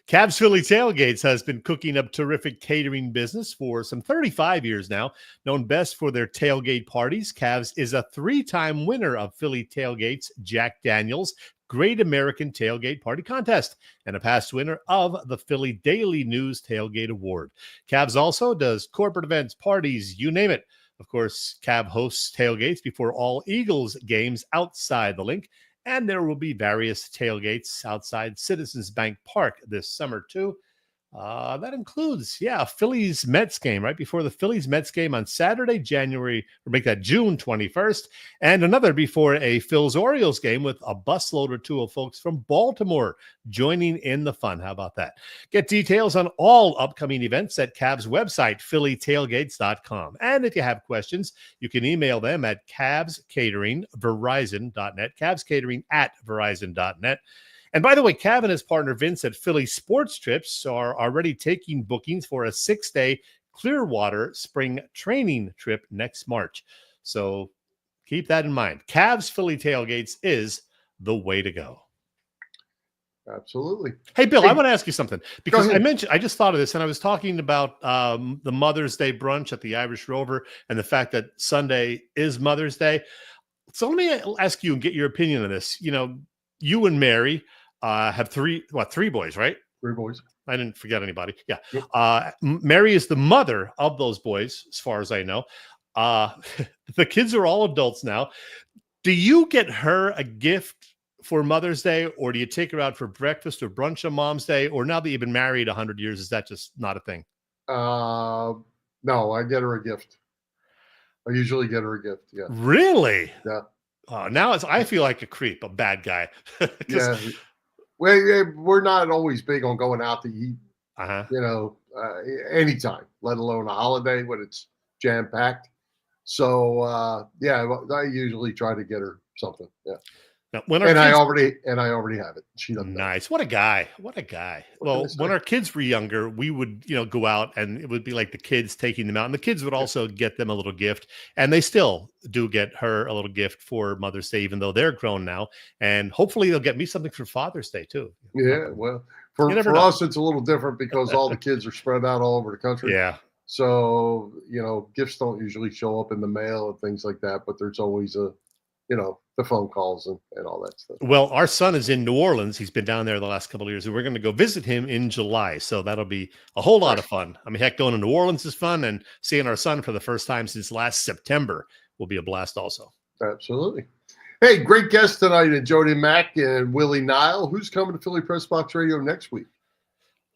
Cavs Philly Tailgates has been cooking up terrific catering business for some 35 years now. Known best for their tailgate parties, Cavs is a 3-time winner of Philly Tailgates Jack Daniels Great American Tailgate Party Contest and a past winner of the Philly Daily News Tailgate Award. Cavs also does corporate events, parties, you name it. Of course, Cav hosts tailgates before all Eagles games outside the link, and there will be various tailgates outside Citizens Bank Park this summer too. That includes, a Phillies Mets game right before the Phillies Mets game on Saturday, June 21st, and another before a Phil's Orioles game with a busload or two of folks from Baltimore joining in the fun. How about that? Get details on all upcoming events at Cavs website, phillytailgates.com. And if you have questions, you can email them at cavscateringverizon.net, cavscatering@verizon.net. And by the way, Cav and his partner Vince at Philly Sports Trips are already taking bookings for a 6-day Clearwater spring training trip next March. So keep that in mind. Cavs Philly Tailgates is the way to go. Absolutely. Hey, Bill, I want to ask you something because I just thought of this and I was talking about the Mother's Day brunch at the Irish Rover and the fact that Sunday is Mother's Day. So let me ask you and get your opinion on this. You know, you and Mary have three boys, right? 3 boys. I didn't forget anybody. Yeah. Yep. Mary is the mother of those boys, as far as I know. The kids are all adults now. Do you get her a gift for Mother's Day, or do you take her out for breakfast or brunch on Mom's Day? Or now that you've been married 100 years, is that just not a thing? No, I get her a gift. I usually get her a gift. Yeah. Really? Yeah. Now I feel like a creep, a bad guy. Yeah. We're not always big on going out to eat, anytime, let alone a holiday when it's jam-packed. So, I usually try to get her something. Yeah. Now, I already have it. She doesn't. Nice. What a guy. What a guy. Well, when our kids were younger, we would, go out and it would be like the kids taking them out, and the kids would also get them a little gift, and they still do get her a little gift for Mother's Day, even though they're grown now. And hopefully they'll get me something for Father's Day too. Yeah. Well, for us, it's a little different because all the kids are spread out all over the country. Yeah. So, gifts don't usually show up in the mail and things like that, but there's always the phone calls and all that stuff. Well, our son is in New Orleans. He's been down there the last couple of years, and we're going to go visit him in July. So that'll be a whole lot of fun. I mean, heck, going to New Orleans is fun, and seeing our son for the first time since last September will be a blast also. Absolutely. Hey, great guest tonight, Jody Mack and Willie Nile. Who's coming to Philly Press Box Radio next week?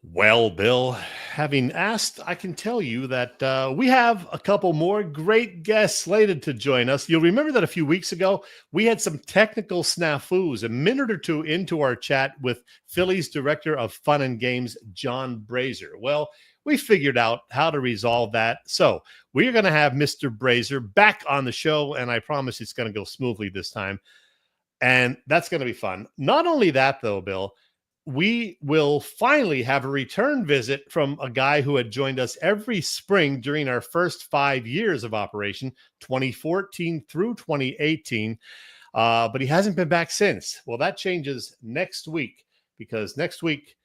Well, Bill, having asked, I can tell you that we have a couple more great guests slated to join us. You'll remember that a few weeks ago, we had some technical snafus a minute or two into our chat with Phillies Director of Fun and Games, John Brazier. Well, we figured out how to resolve that. So we're going to have Mr. Brazier back on the show, and I promise it's going to go smoothly this time. And that's going to be fun. Not only that, though, Bill, we will finally have a return visit from a guy who had joined us every spring during our first 5 years of operation, 2014 through 2018. But he hasn't been back since. Well, that changes next week, because next week,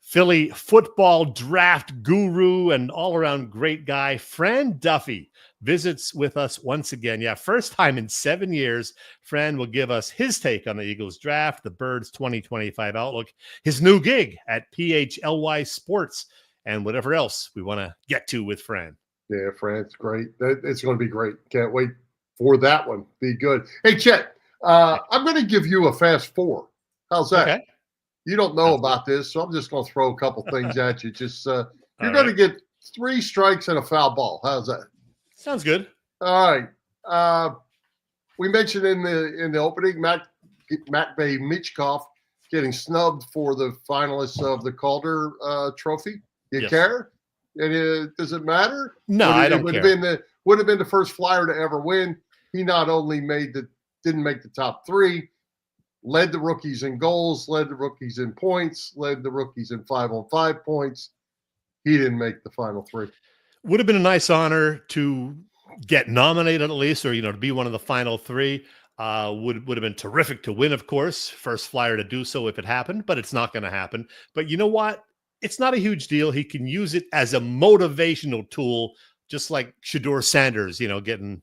Philly football draft guru and all-around great guy, Fran Duffy, visits with us once again. Yeah, first time in 7 years, Fran will give us his take on the Eagles draft, the Birds 2025 outlook, his new gig at PHLY Sports, and whatever else we want to get to with Fran. Yeah, Fran's great. It's going to be great. Can't wait for that one. Be good. Hey, Chet, I'm going to give you a fast four. How's that? Okay. You don't know about this, so I'm just going to throw a couple things at you. Just you're going to get 3 strikes and a foul ball. How's that? Sounds good. All right. We mentioned in the opening, MacMan Michkov getting snubbed for the finalists of the Calder Trophy. You care? Does it matter? No, I don't care. Would have been the first Flyer to ever win. He not only didn't make the top 3. Led the rookies in goals, led the rookies in points, led the rookies in 5-on-5 points. He didn't make the final 3. Would have been a nice honor to get nominated at least, or, to be one of the final 3. Would have been terrific to win, of course. First Flyer to do so if it happened, but it's not going to happen. But you know what? It's not a huge deal. He can use it as a motivational tool, just like Shedeur Sanders, getting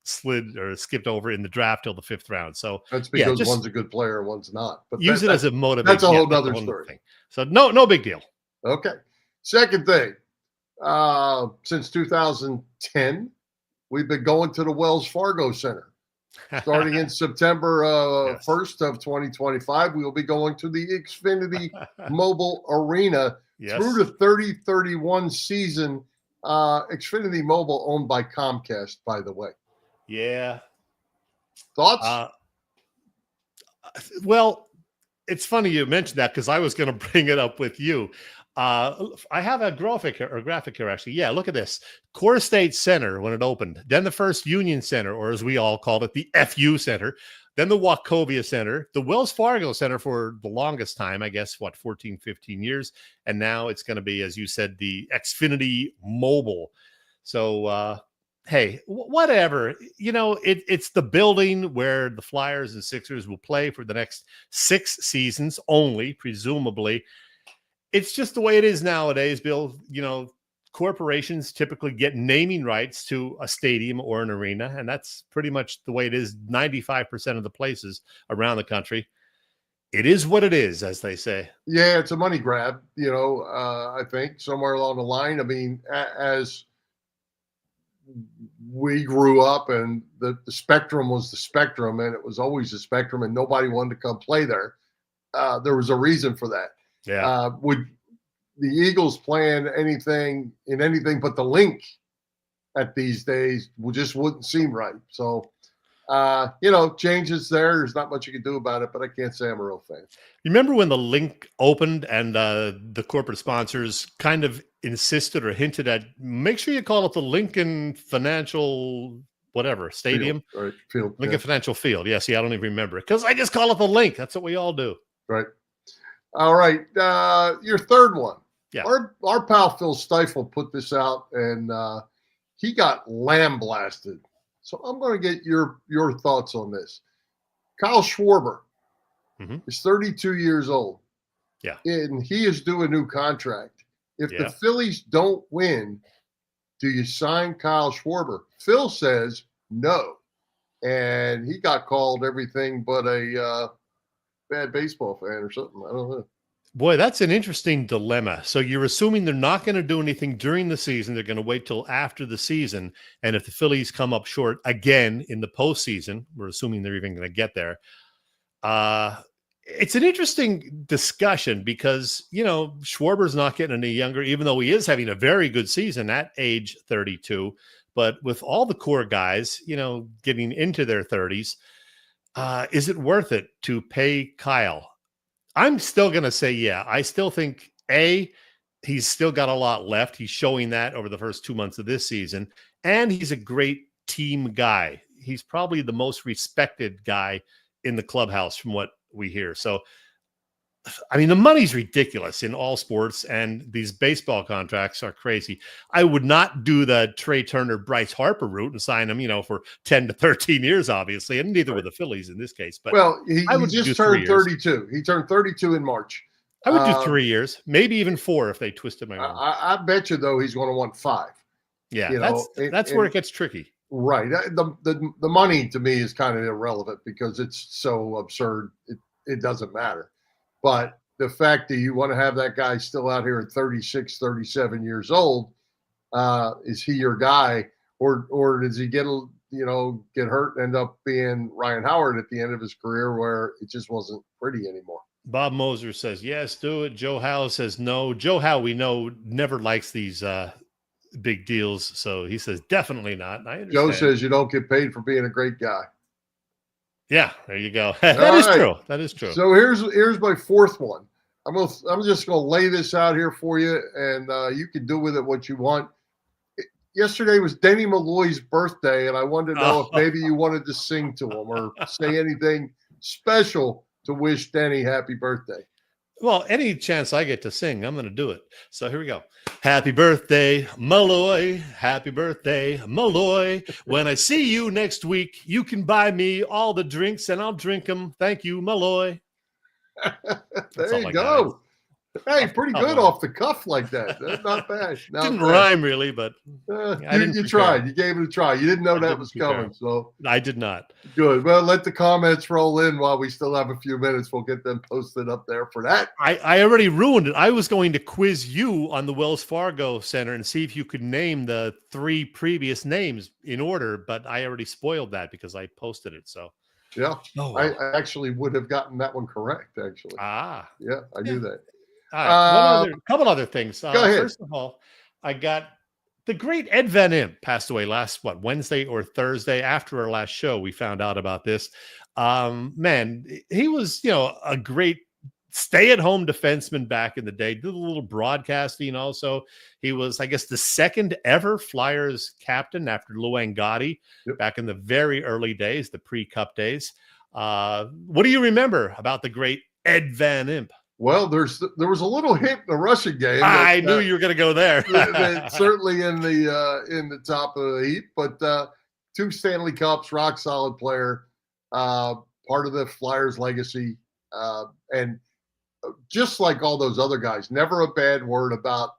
slid or skipped over in the draft till the 5th round. So that's because one's a good player, one's not. But use it as a motivation. That's a whole other story. Thing. So no big deal. Okay. Second thing, since 2010, we've been going to the Wells Fargo Center. Starting in September 1st of 2025, we will be going to the Xfinity Mobile Arena through the 30-31 season. Xfinity Mobile owned by Comcast, by the way. Yeah. Thoughts? Well, it's funny you mentioned that, because I was going to bring it up with you. I have a graphic here, actually. Yeah, look at this. Core State Center when it opened. Then the first Union Center, or as we all called it, the FU Center. Then the Wachovia Center. The Wells Fargo Center for the longest time, I guess, 14, 15 years. And now it's going to be, as you said, the Xfinity Mobile. So, hey, whatever, it's the building where the Flyers and Sixers will play for the next 6 seasons only, presumably. It's just the way it is nowadays, Bill. Corporations typically get naming rights to a stadium or an arena, and that's pretty much the way it is 95% of the places around the country. It is what it is, as they say. Yeah, it's a money grab, I think, somewhere along the line. I mean, as we grew up and the Spectrum was the Spectrum, and it was always the Spectrum, and nobody wanted to come play there. There was a reason for that. Yeah. Would the Eagles playing anything but the link at these days just wouldn't seem right. So, changes there. There's not much you can do about it, but I can't say I'm a real fan. You remember when the link opened and the corporate sponsors kind of insisted or hinted at, make sure you call it the Lincoln Financial whatever stadium, Field, Lincoln Financial Field. Yeah, see, I don't even remember it because I just call it the link. That's what we all do. Right. All right. Your third one. Yeah. Our pal Phil Stifle put this out, and he got lamb blasted. So I'm going to get your thoughts on this. Kyle Schwarber is 32 years old. Yeah. And he is due a new contract. If the Phillies don't win, do you sign Kyle Schwarber? Phil says no. And he got called everything but a bad baseball fan or something. I don't know. Boy, that's an interesting dilemma. So you're assuming they're not going to do anything during the season. They're going to wait till after the season. And if the Phillies come up short again in the postseason, we're assuming they're even going to get there. It's an interesting discussion because, Schwarber's not getting any younger, even though he is having a very good season at age 32. But with all the core guys, getting into their 30s, is it worth it to pay Kyle? I'm still going to say, yeah. I still think, he's still got a lot left. He's showing that over the first 2 months of this season. And he's a great team guy. He's probably the most respected guy in the clubhouse from what we hear. So I mean, the money's ridiculous in all sports, and these baseball contracts are crazy. I would not do the Trey Turner, Bryce Harper route and sign them, for 10 to 13 years, obviously, and neither were the Phillies in this case. But he would just do turned 3 years. 32. He turned 32 in March. I would do 3 years, maybe even 4 if they twisted my arm. I bet you, though, he's going to want 5. Yeah, that's where it gets tricky. Right. The money to me is kind of irrelevant because it's so absurd. It doesn't matter. But the fact that you want to have that guy still out here at 36, 37 years old, is he your guy, or does he get hurt and end up being Ryan Howard at the end of his career where it just wasn't pretty anymore? Bob Moser says, yes, do it. Joe Howe says no. Joe Howe, we know, never likes these big deals. So he says, definitely not. I understand. Joe says you don't get paid for being a great guy. Yeah, there you go. That is true. That is true. So here's my fourth one. I'm just gonna lay this out here for you, and you can do with it what you want. Yesterday was Denny Malloy's birthday, and I wanted to know if maybe you wanted to sing to him or say anything special to wish Denny happy birthday. Well, any chance I get to sing, I'm going to do it. So here we go. Happy birthday, Malloy. Happy birthday, Malloy. When I see you next week, you can buy me all the drinks and I'll drink them. Thank you, Malloy. There you go. Hey, pretty good off the cuff like that. That's not bad. Didn't rhyme really, but you tried. You gave it a try. You didn't know that was coming. So I did not. Good. Well, let the comments roll in while we still have a few minutes. We'll get them posted up there for that. I already ruined it. I was going to quiz you on the Wells Fargo Center and see if you could name the 3 previous names in order, but I already spoiled that because I posted it. So yeah, I actually would have gotten that one correct. Actually, yeah, I knew that. All right, a couple other things. Go ahead. First of all, I got the great Ed Van Impe passed away last, Wednesday or Thursday after our last show. We found out about this. Man, he was, a great stay-at-home defenseman back in the day. Did a little broadcasting also. He was, I guess, the second ever Flyers captain after Luang Gotti back in the very early days, the pre-Cup days. What do you remember about the great Ed Van Impe? Well, there was a little hint in the Russian game. I knew you were going to go there. Certainly in the top of the heap, but 2 Stanley Cups, rock solid player, part of the Flyers legacy, and just like all those other guys, never a bad word about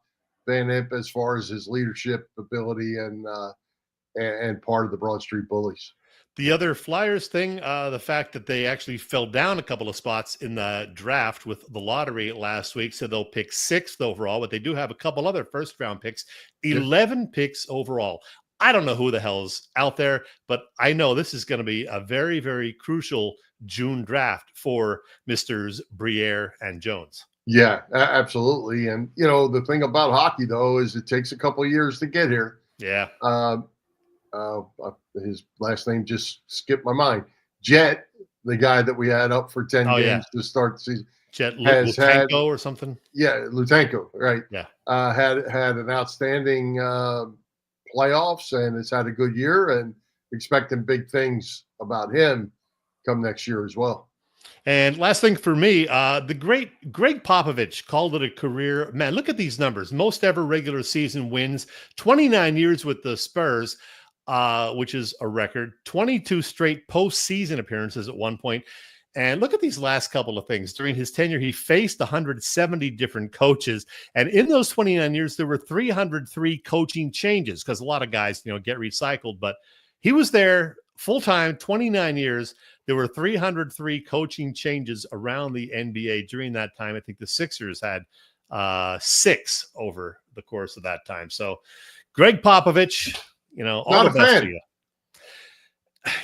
Van Impe as far as his leadership ability and part of the Broad Street Bullies. The other Flyers thing, the fact that they actually fell down a couple of spots in the draft with the lottery last week, so they'll pick 6th overall, but they do have a couple other first-round picks, 11 picks overall. I don't know who the hell's out there, but I know this is going to be a very, very crucial June draft for Misters Briere and Jones. Yeah, absolutely. And, the thing about hockey, though, is it takes a couple of years to get here. Yeah. His last name just skipped my mind. Jet, the guy that we had up for 10 games to start the season. Jet Lutenko or something? Yeah, Lutenko, right. Yeah. Had an outstanding playoffs and has had a good year, and expecting big things about him come next year as well. And last thing for me, the great Greg Popovich called it a career. Man, look at these numbers. Most ever regular season wins, 29 years with the Spurs, which is a record, 22 straight postseason appearances at one point. And look at these last couple of things. During his tenure, he faced 170 different coaches. And in those 29 years, there were 303 coaching changes because a lot of guys, get recycled. But he was there full-time, 29 years. There were 303 coaching changes around the NBA during that time. I think the Sixers had 6 over the course of that time. So Greg Popovich, all Not the best to you.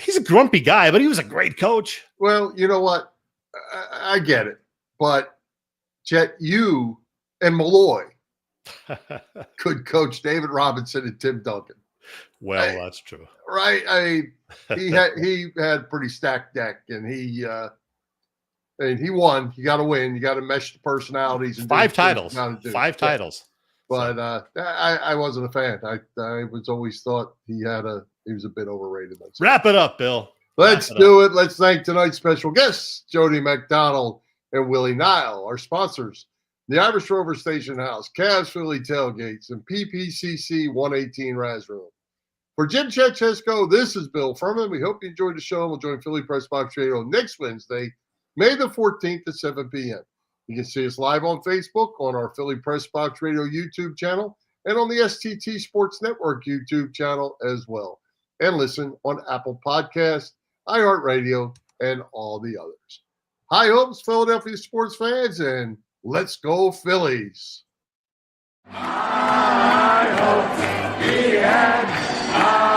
He's a grumpy guy, but he was a great coach. Well, you know what? I get it. But Chet, you and Malloy could coach David Robinson and Tim Duncan. Well, that's true. Right. He had a pretty stacked deck, and he won. You got to win. You got to mesh the personalities. And 5 titles. 5 titles. But I wasn't a fan. I was always thought he was a bit overrated. Wrap it up, Bill. Let's do it. Let's thank tonight's special guests, Jody McDonald and Willie Nile, our sponsors, the Irish Rover Station House, Cavs Philly Tailgates, and PPCC 118 Raz Room. For Jim Chechesko, this is Bill Furman. We hope you enjoyed the show, and we'll join Philly Press Box Radio next Wednesday, May the 14th at 7 p.m. You can see us live on Facebook, on our Philly Press Box Radio YouTube channel, and on the STT Sports Network YouTube channel as well. And listen on Apple Podcasts, iHeartRadio, and all the others. High hopes, Philadelphia sports fans, and let's go Phillies. High hopes he had.